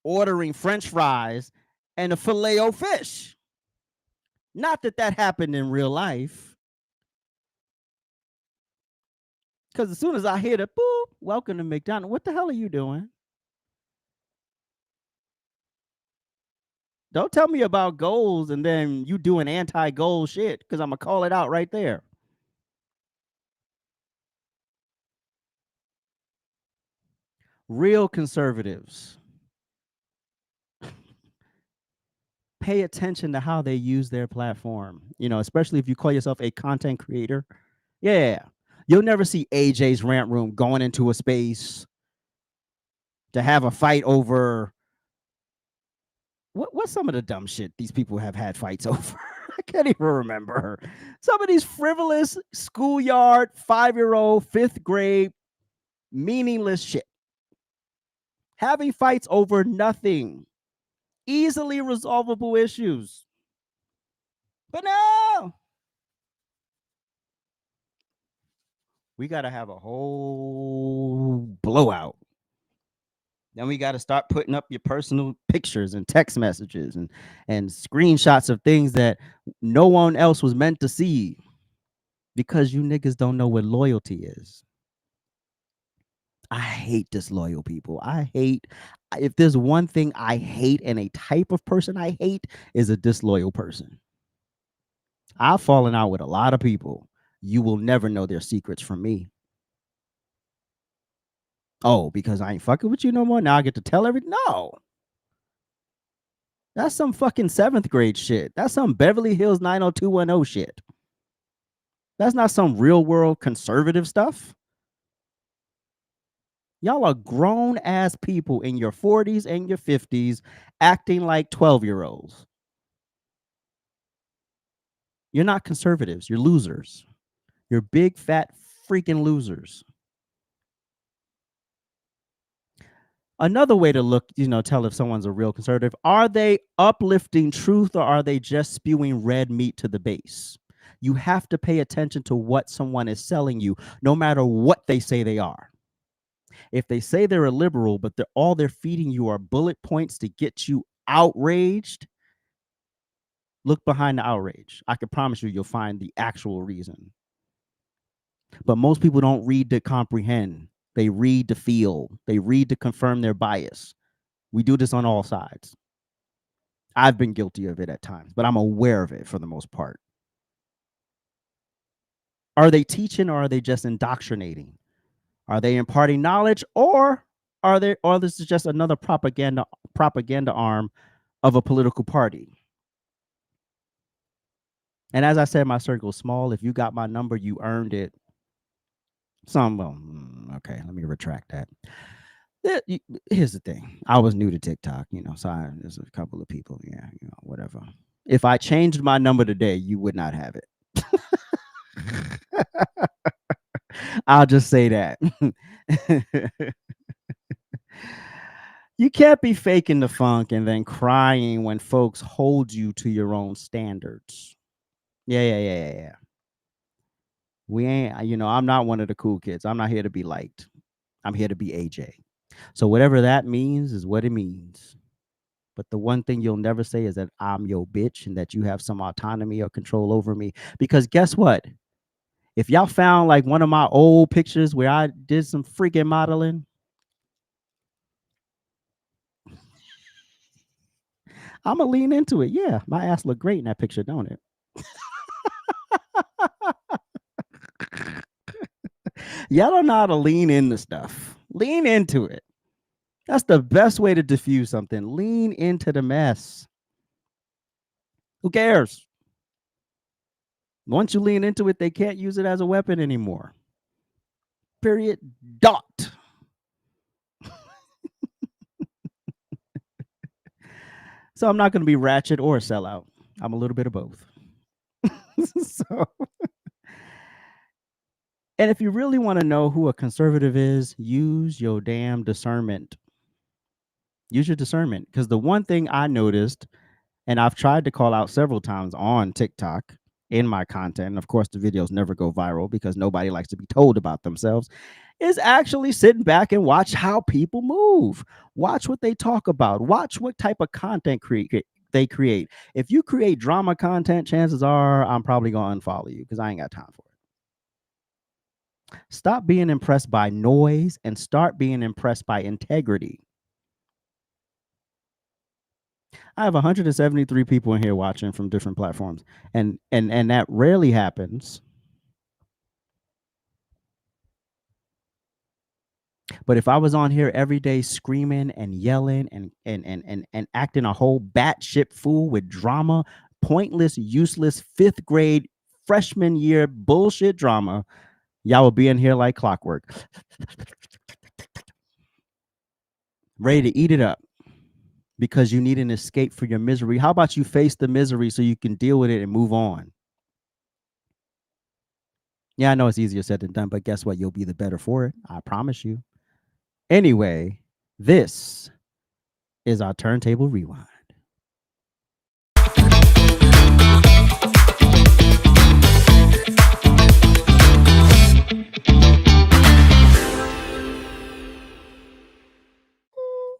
ordering French fries and a filet-o-fish. Not that that happened in real life. Because as soon as I hit a boop, welcome to McDonald's. What the hell are you doing? Don't tell me about goals and then you doing anti-goal shit, because I'm going to call it out right there. Real conservatives pay attention to how they use their platform, you know, especially if you call yourself a content creator. Yeah. You'll never see AJ's Rant Room going into a space to have a fight over what's some of the dumb shit these people have had fights over. I can't even remember. Some of these frivolous schoolyard, 5-year-old, 5th grade, meaningless shit. Having fights over nothing. Easily resolvable issues. But no. We got to have a whole blowout. Then we got to start putting up your personal pictures and text messages and screenshots of things that no one else was meant to see, because you niggas don't know what loyalty is. I hate disloyal people. If there's one thing I hate and a type of person I hate, is a disloyal person. I've fallen out with a lot of people. You will never know their secrets from me. Oh, because I ain't fucking with you no more? Now I get to tell everything? No. That's some fucking 7th grade shit. That's some Beverly Hills 90210 shit. That's not some real world conservative stuff. Y'all are grown ass people in your 40s and your 50s acting like 12-year-olds. You're not conservatives. You're losers. You're big, fat, freaking losers. Another way to look, tell if someone's a real conservative, are they uplifting truth or are they just spewing red meat to the base? You have to pay attention to what someone is selling you, no matter what they say they are. If they say they're a liberal, but all they're feeding you are bullet points to get you outraged, look behind the outrage. I can promise you, you'll find the actual reason. But most people don't read to comprehend. They read to feel. They read to confirm their bias. We do this on all sides. I've been guilty of it at times, but I'm aware of it for the most part. Are they teaching or are they just indoctrinating? Are they imparting knowledge, or this is just another propaganda arm of a political party? And as I said, my circle is small. If you got my number, you earned it. Okay, let me retract that. Here's the thing. I was new to TikTok, so there's a couple of people, whatever. If I changed my number today, you would not have it. I'll just say that. You can't be faking the funk and then crying when folks hold you to your own standards. Yeah. We ain't, I'm not one of the cool kids. I'm not here to be liked. I'm here to be AJ. So whatever that means is what it means. But the one thing you'll never say is that I'm your bitch and that you have some autonomy or control over me. Because guess what? If y'all found like one of my old pictures where I did some freaking modeling, I'm going to lean into it. Yeah, my ass look great in that picture, don't it? Y'all don't know how to lean into stuff. Lean into it. That's the best way to diffuse something. Lean into the mess. Who cares? Once you lean into it, they can't use it as a weapon anymore. Period. Dot. So I'm not going to be ratchet or a sellout. I'm a little bit of both. And if you really want to know who a conservative is, use your damn discernment. Use your discernment. Because the one thing I noticed, and I've tried to call out several times on TikTok in my content, and of course the videos never go viral because nobody likes to be told about themselves, is actually sitting back and watch how people move. Watch what they talk about. Watch what type of content they create. If you create drama content, chances are I'm probably going to unfollow you because I ain't got time for it. Stop being impressed by noise and start being impressed by integrity. I have 173 people in here watching from different platforms, and that rarely happens. But if I was on here every day screaming and yelling and acting a whole batshit fool with drama, pointless, useless 5th grade freshman year bullshit drama, y'all will be in here like clockwork, ready to eat it up because you need an escape for your misery. How about you face the misery so you can deal with it and move on? Yeah, I know it's easier said than done, but guess what? You'll be the better for it. I promise you. Anyway, this is our Turntable Rewind.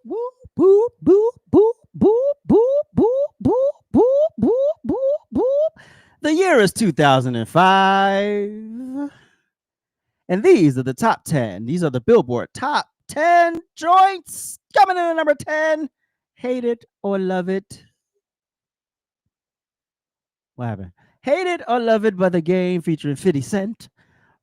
Boop, boop, boop, boop, boop, boop, boop, boop, boop, boop, boop, boop. The year is 2005. And these are the top 10. These are the Billboard top 10 joints. Coming in at number 10. Hate it or love it. What happened? Hate It or Love It by The Game featuring 50 Cent.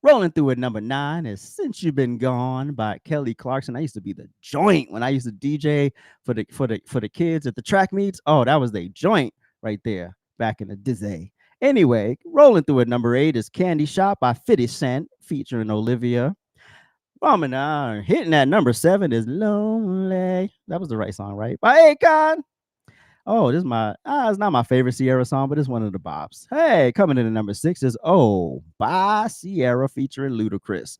Rolling through at number 9 is Since You've Been Gone by Kelly Clarkson. I used to be the joint when I used to DJ for the kids at the track meets. Oh, that was the joint right there back in the day. Anyway, rolling through at number 8 is Candy Shop by 50 Cent featuring Olivia. Hitting at number 7 is Lonely. That was the right song, right? By Akon. Oh, this is it's not my favorite Sierra song, but it's one of the bops. Hey, coming in at number 6 is Oh by Sierra featuring Ludacris.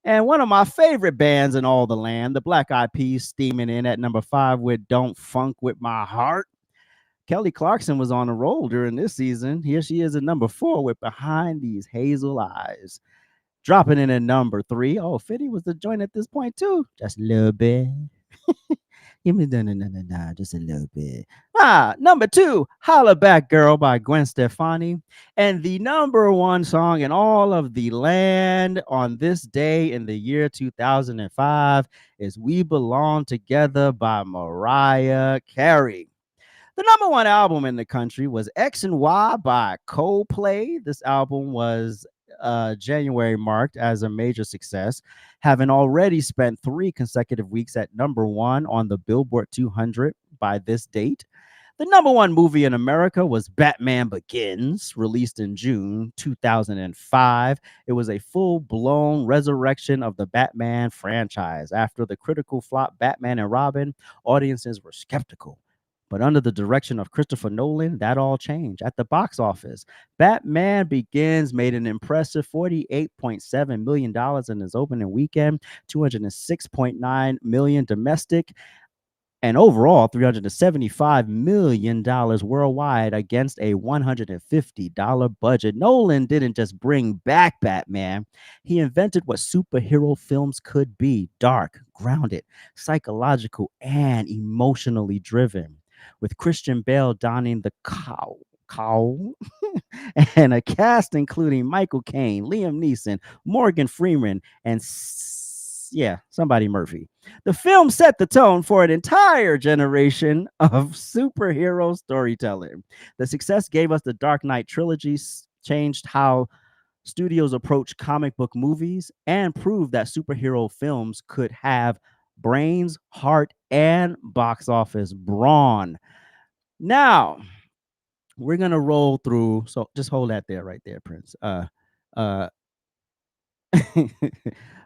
And one of my favorite bands in all the land, the Black Eyed Peas, steaming in at number 5 with Don't Funk With My Heart. Kelly Clarkson was on a roll during this season. Here she is at number 4 with Behind These Hazel Eyes. Dropping in at number 3. Oh, 50 was the joint at this point too. Just a little bit. Give me just a little bit. Number 2, Holla Back Girl by Gwen Stefani. And the number 1 song in all of the land on this day in the year 2005 is We Belong Together by Mariah Carey. The number 1 album in the country was X and Y by Coldplay. This album was January marked as a major success, having already spent 3 consecutive weeks at number 1 on the Billboard 200 by this date. The number 1 movie in America was Batman Begins, released in June 2005. It was a full-blown resurrection of the Batman franchise. After the critical flop Batman and Robin, audiences were skeptical. But under the direction of Christopher Nolan, that all changed. At the box office, Batman Begins made an impressive $48.7 million in its opening weekend, $206.9 million domestic, and overall $375 million worldwide against a $150 budget. Nolan didn't just bring back Batman. He invented what superhero films could be: dark, grounded, psychological, and emotionally driven. With Christian Bale donning the cowl and a cast including Michael Caine, Liam Neeson, Morgan Freeman, and somebody Murphy. The film set the tone for an entire generation of superhero storytelling. The success gave us the Dark Knight trilogy, changed how studios approach comic book movies, and proved that superhero films could have brains, heart, and box office brawn. Now, we're going to roll through. So just hold that there, right there, Prince.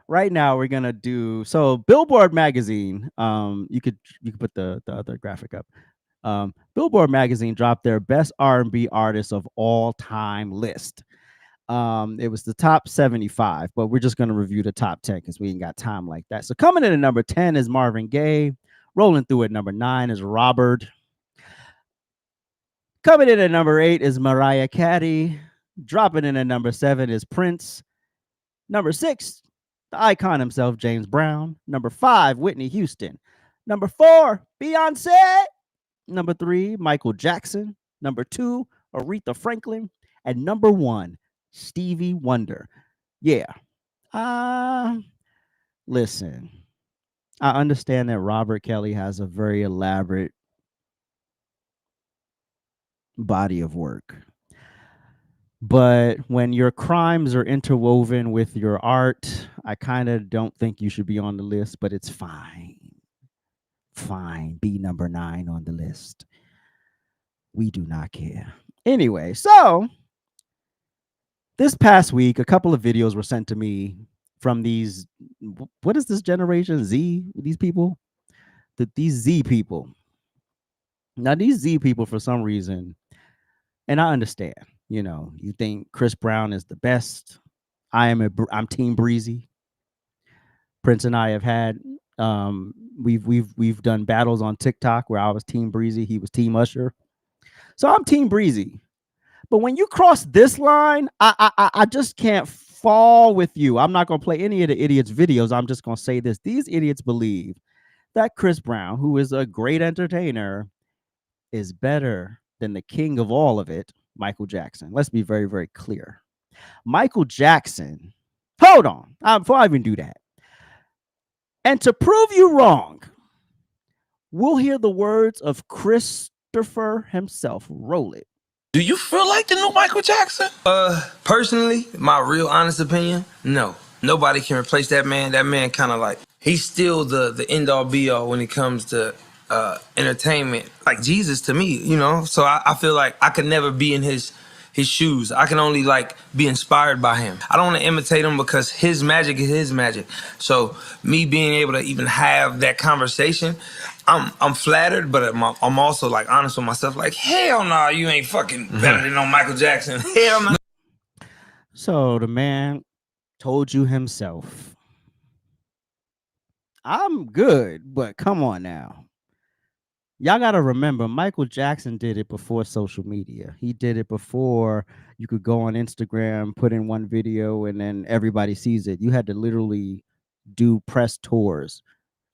Right now we're going to do, so Billboard magazine, you could put the other graphic up. Billboard magazine dropped their best R&B artists of all time list. It was the top 75, but we're just going to review the top 10 because we ain't got time like that. So coming in at number 10 is Marvin Gaye. Rolling through at number 9 is Robert. Coming in at number 8 is Mariah Carey. Dropping in at number 7 is Prince. Number 6, the icon himself, James Brown. Number 5, Whitney Houston. Number 4, Beyonce. Number 3, Michael Jackson. Number 2, Aretha Franklin. And number 1, Stevie Wonder. Yeah. Listen, I understand that Robert Kelly has a very elaborate body of work. But when your crimes are interwoven with your art, I kind of don't think you should be on the list, but it's fine. Fine. Be number 9 on the list. We do not care. Anyway, so this past week, a couple of videos were sent to me from these, what is this generation? Z? These people? These Z people. Now, these Z people, for some reason, and I understand, you think Chris Brown is the best. I'm Team Breezy. Prince and I have had we've done battles on TikTok where I was Team Breezy, he was Team Usher. So I'm Team Breezy. But when you cross this line, I just can't fall with you. I'm not going to play any of the idiots' videos. I'm just going to say this. These idiots believe that Chris Brown, who is a great entertainer, is better than the king of all of it, Michael Jackson. Let's be very, very clear. Michael Jackson, hold on, before I even do that. And to prove you wrong, we'll hear the words of Christopher himself. Roll it. Do you feel like the new Michael Jackson? Personally, my real honest opinion, no. Nobody can replace that man. That man kind of like, he's still the end-all be-all when it comes to entertainment. Like Jesus to me, So I feel like I could never be in his shoes. I can only like be inspired by him. I don't want to imitate him because his magic is his magic. So me being able to even have that conversation, I'm flattered, but I'm also like honest with myself. Like, hell no, you ain't fucking better than no Michael Jackson. Hell no. So the man told you himself, I'm good, but come on now. Y'all got to remember, Michael Jackson did it before social media. He did it before you could go on Instagram, put in one video, and then everybody sees it. You had to literally do press tours.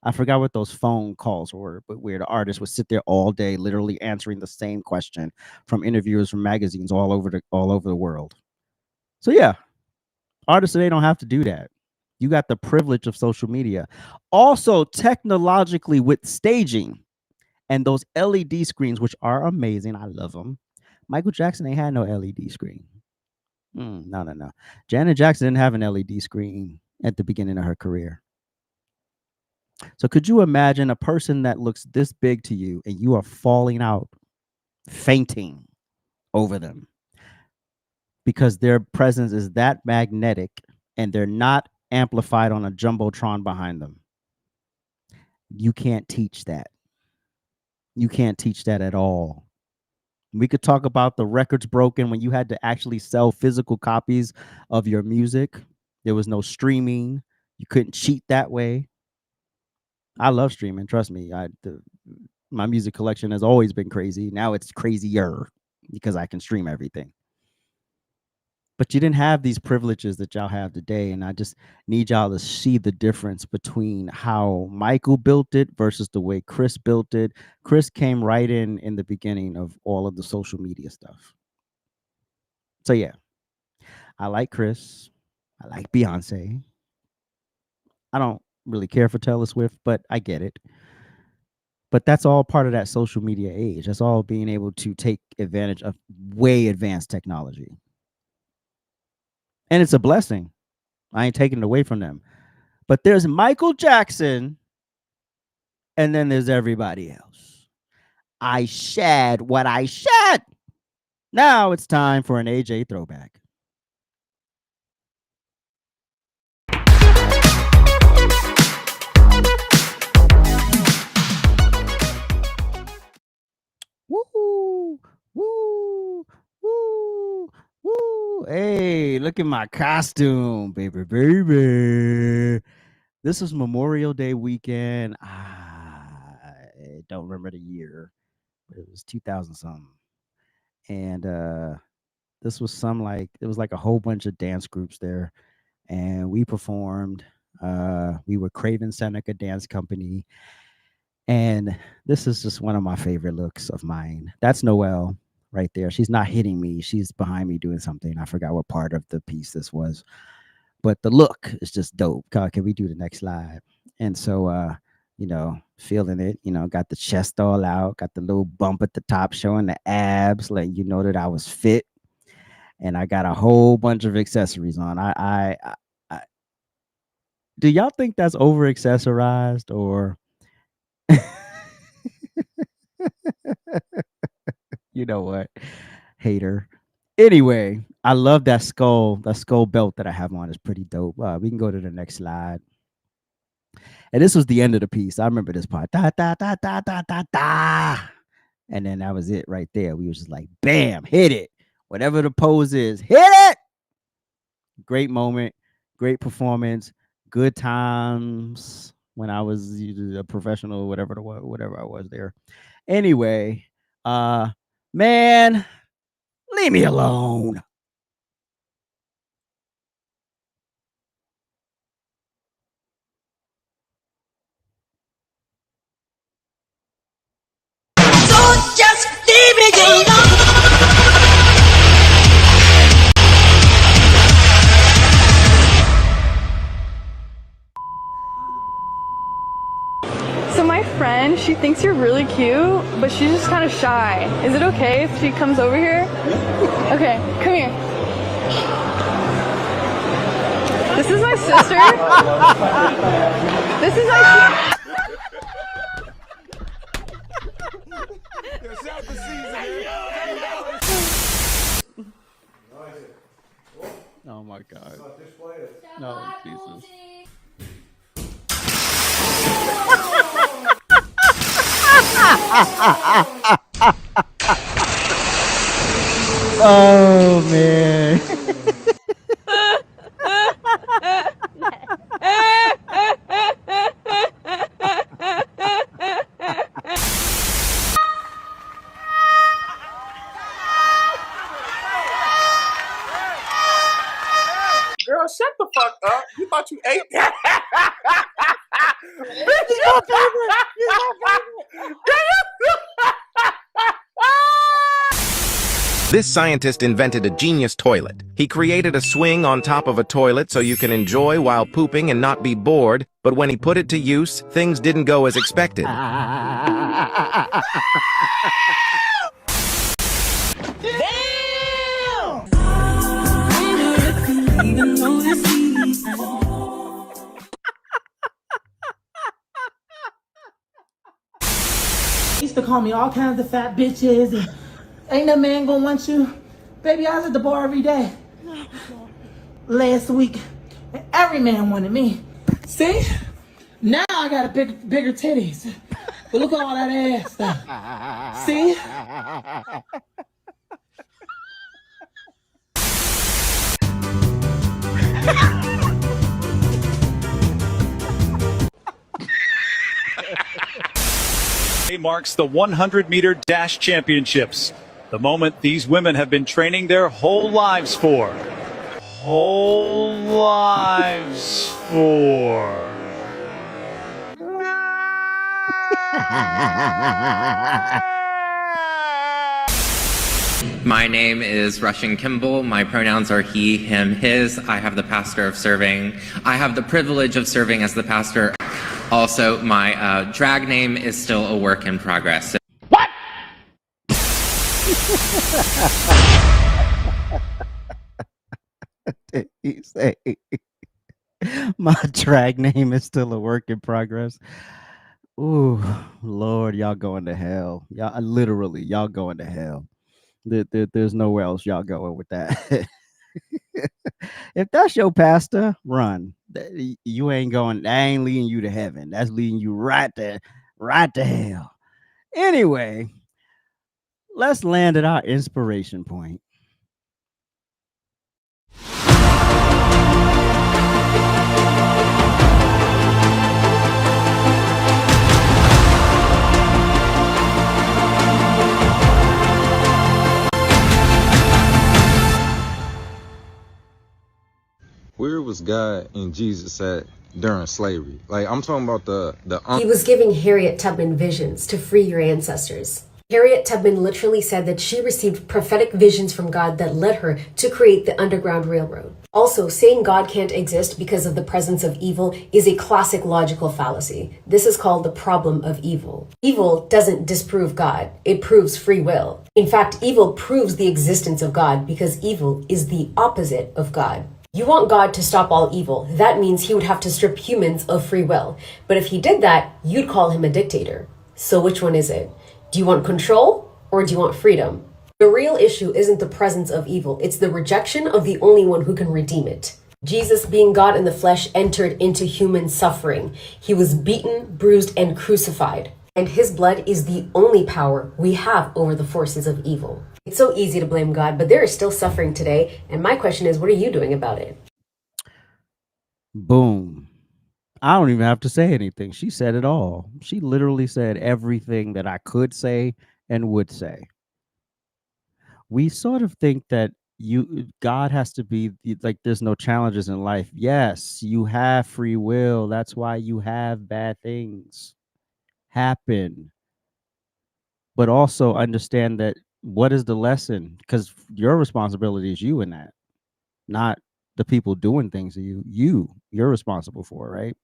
I forgot what those phone calls were, but where the artist would sit there all day, literally answering the same question from interviewers from magazines all over the world. So yeah, artists today don't have to do that. You got the privilege of social media. Also, technologically with staging and those LED screens, which are amazing. I love them. Michael Jackson ain't had no LED screen. No. Janet Jackson didn't have an LED screen at the beginning of her career. So could you imagine a person that looks this big to you and you are falling out, fainting over them because their presence is that magnetic and they're not amplified on a jumbotron behind them? You can't teach that. You can't teach that at all. We could talk about the records broken when you had to actually sell physical copies of your music. There was no streaming. You couldn't cheat that way. I love streaming. Trust me. My music collection has always been crazy. Now it's crazier because I can stream everything. But you didn't have these privileges that y'all have today. And I just need y'all to see the difference between how Michael built it versus the way Chris built it. Chris came right in the beginning of all of the social media stuff. So yeah, I like Chris. I like Beyonce. I don't really care for Taylor Swift, but I get it. But that's all part of that social media age. That's all being able to take advantage of way advanced technology. And it's a blessing. I ain't taking it away from them. But there's Michael Jackson, and then there's everybody else. I shed what I shed. Now it's time for an AJ throwback. Woo, woo, woo, woo. Hey, look at my costume, baby. This was Memorial Day weekend. I don't remember the year, but it was 2000 something. And this was it was like a whole bunch of dance groups there. And we performed. We were Craven Seneca Dance Company. And this is just one of my favorite looks of mine. That's Noelle right there. She's not hitting me. She's behind me doing something. I forgot what part of the piece this was. But the look is just dope. Can we do the next slide? And so, you know, feeling it, you know, got the chest all out, got the little bump at the top showing the abs, letting you know that I was fit. And I got a whole bunch of accessories on. I do y'all think that's over accessorized or you know what? Hater. Anyway, I love that skull belt that I have on is pretty dope. We can go to the next slide. And this was the end of the piece. I remember this part. Da, da, da, da, da, da, da. And then that was it right there. We was just like, bam, hit it. Whatever the pose is, hit it. Great moment, great performance, good times when I was a professional, whatever I was there. Anyway, man, leave me alone. Just leave me alone. So my friend, she thinks you're really cute, but she's just kind of shy. Is it okay if she comes over here? Okay, come here. This is my sister. This is my Oh my God. No, Jesus. Oh man. Girl, shut the fuck up. You thought you ate that? This scientist invented a genius toilet. He created a swing on top of a toilet so you can enjoy while pooping and not be bored, but when he put it to use, things didn't go as expected. Used to call me all kinds of fat bitches and ain't no man gonna want you. Baby, I was at the bar every day last week and every man wanted me. See? Now I got bigger titties. But look at all that ass stuff. See? Today marks the 100-meter dash championships, the moment these women have been training their whole lives for. My name is Russian Kimball. My pronouns are he, him, his. I have the privilege of serving as the pastor. Also, my drag name is still a work in progress. What? Did he say my drag name is still a work in progress? Ooh, Lord, y'all going to hell. Y'all literally, y'all going to hell. There's nowhere else y'all going with that. If that's your pastor, run. You ain't going. That ain't leading you to heaven. That's leading you right to hell. Anyway, let's land at our inspiration point. Where was God and Jesus at during slavery. Like, I'm talking about He was giving Harriet Tubman visions to free your ancestors. Harriet Tubman literally said that she received prophetic visions from God that led her to create the Underground Railroad. Also, saying God can't exist because of the presence of evil is a classic logical fallacy. This is called the problem of evil. Evil doesn't disprove God, it proves free will. In fact, evil proves the existence of God because evil is the opposite of God. You want God to stop all evil. That means he would have to strip humans of free will. But if he did that, you'd call him a dictator. So which one is it? Do you want control or do you want freedom? The real issue isn't the presence of evil. It's the rejection of the only one who can redeem it. Jesus, being God in the flesh, entered into human suffering. He was beaten, bruised, and crucified. And his blood is the only power we have over the forces of evil. It's so easy to blame God, but there is still suffering today. And my question is, what are you doing about it? Boom. I don't even have to say anything. She said it all. She literally said everything that I could say and would say. We sort of think that God has to be like there's no challenges in life. Yes, you have free will. That's why you have bad things happen. But also understand that what is the lesson? Because your responsibility is you in that, not the people doing things to you. You're responsible for, right?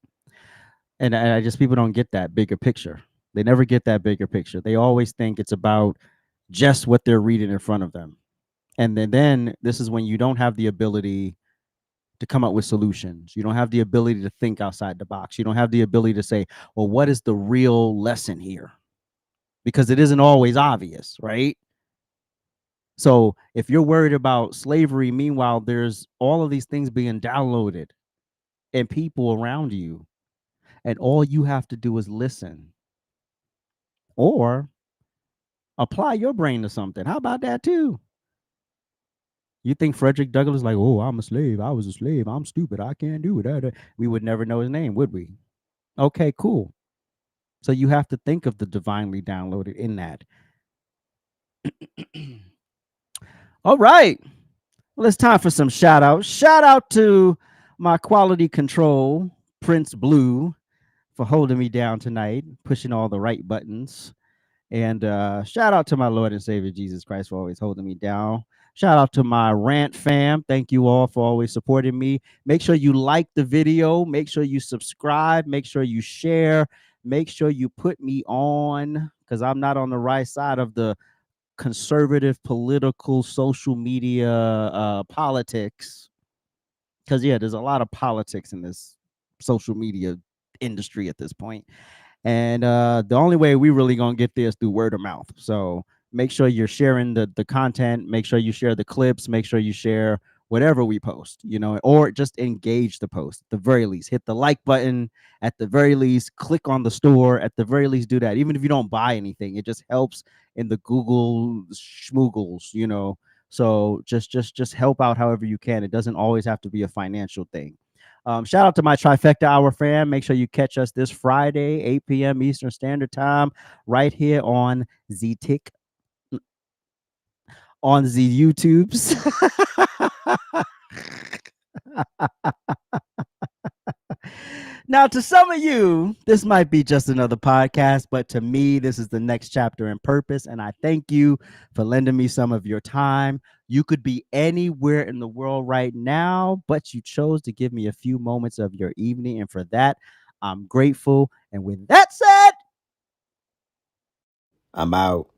And I just people don't get that bigger picture. They never get that bigger picture. They always think it's about just what they're reading in front of them. And then this is when you don't have the ability to come up with solutions. You don't have the ability to think outside the box. You don't have the ability to say, well, what is the real lesson here? Because it isn't always obvious, right? So if you're worried about slavery, meanwhile, there's all of these things being downloaded and people around you. And all you have to do is listen or apply your brain to something. How about that too? You think Frederick Douglass like, oh, I'm a slave. I was a slave. I'm stupid. I can't do it. We would never know his name, would we? Okay, cool. So you have to think of the divinely downloaded in that. All right. Well, it's time for some shout outs. Shout out to my quality control, Prince Blue, for holding me down tonight, pushing all the right buttons. And shout out to my Lord and Savior Jesus Christ for always holding me down. Shout out to my rant fam. Thank you all for always supporting me. Make sure you like the video. Make sure you subscribe. Make sure you share. Make sure you put me on, because I'm not on the right side of the conservative political social media politics. Because, yeah, there's a lot of politics in this social media industry at this point. And the only way we really gonna get there is through word of mouth. So make sure you're sharing the content. Make sure you share the clips. Make sure you share whatever we post, you know, or just engage the post. At the very least, hit the like button. At the very least, click on the store. At the very least, do that. Even if you don't buy anything, it just helps in the Google schmoogles, you know. So just help out however you can. It doesn't always have to be a financial thing. Shout out to my Trifecta Hour fam. Make sure you catch us this Friday, 8 p.m. Eastern Standard Time, right here on the on the YouTubes. Now, to some of you, this might be just another podcast, but to me, this is the next chapter in purpose. And I thank you for lending me some of your time. You could be anywhere in the world right now, but you chose to give me a few moments of your evening. And for that, I'm grateful. And with that said, I'm out.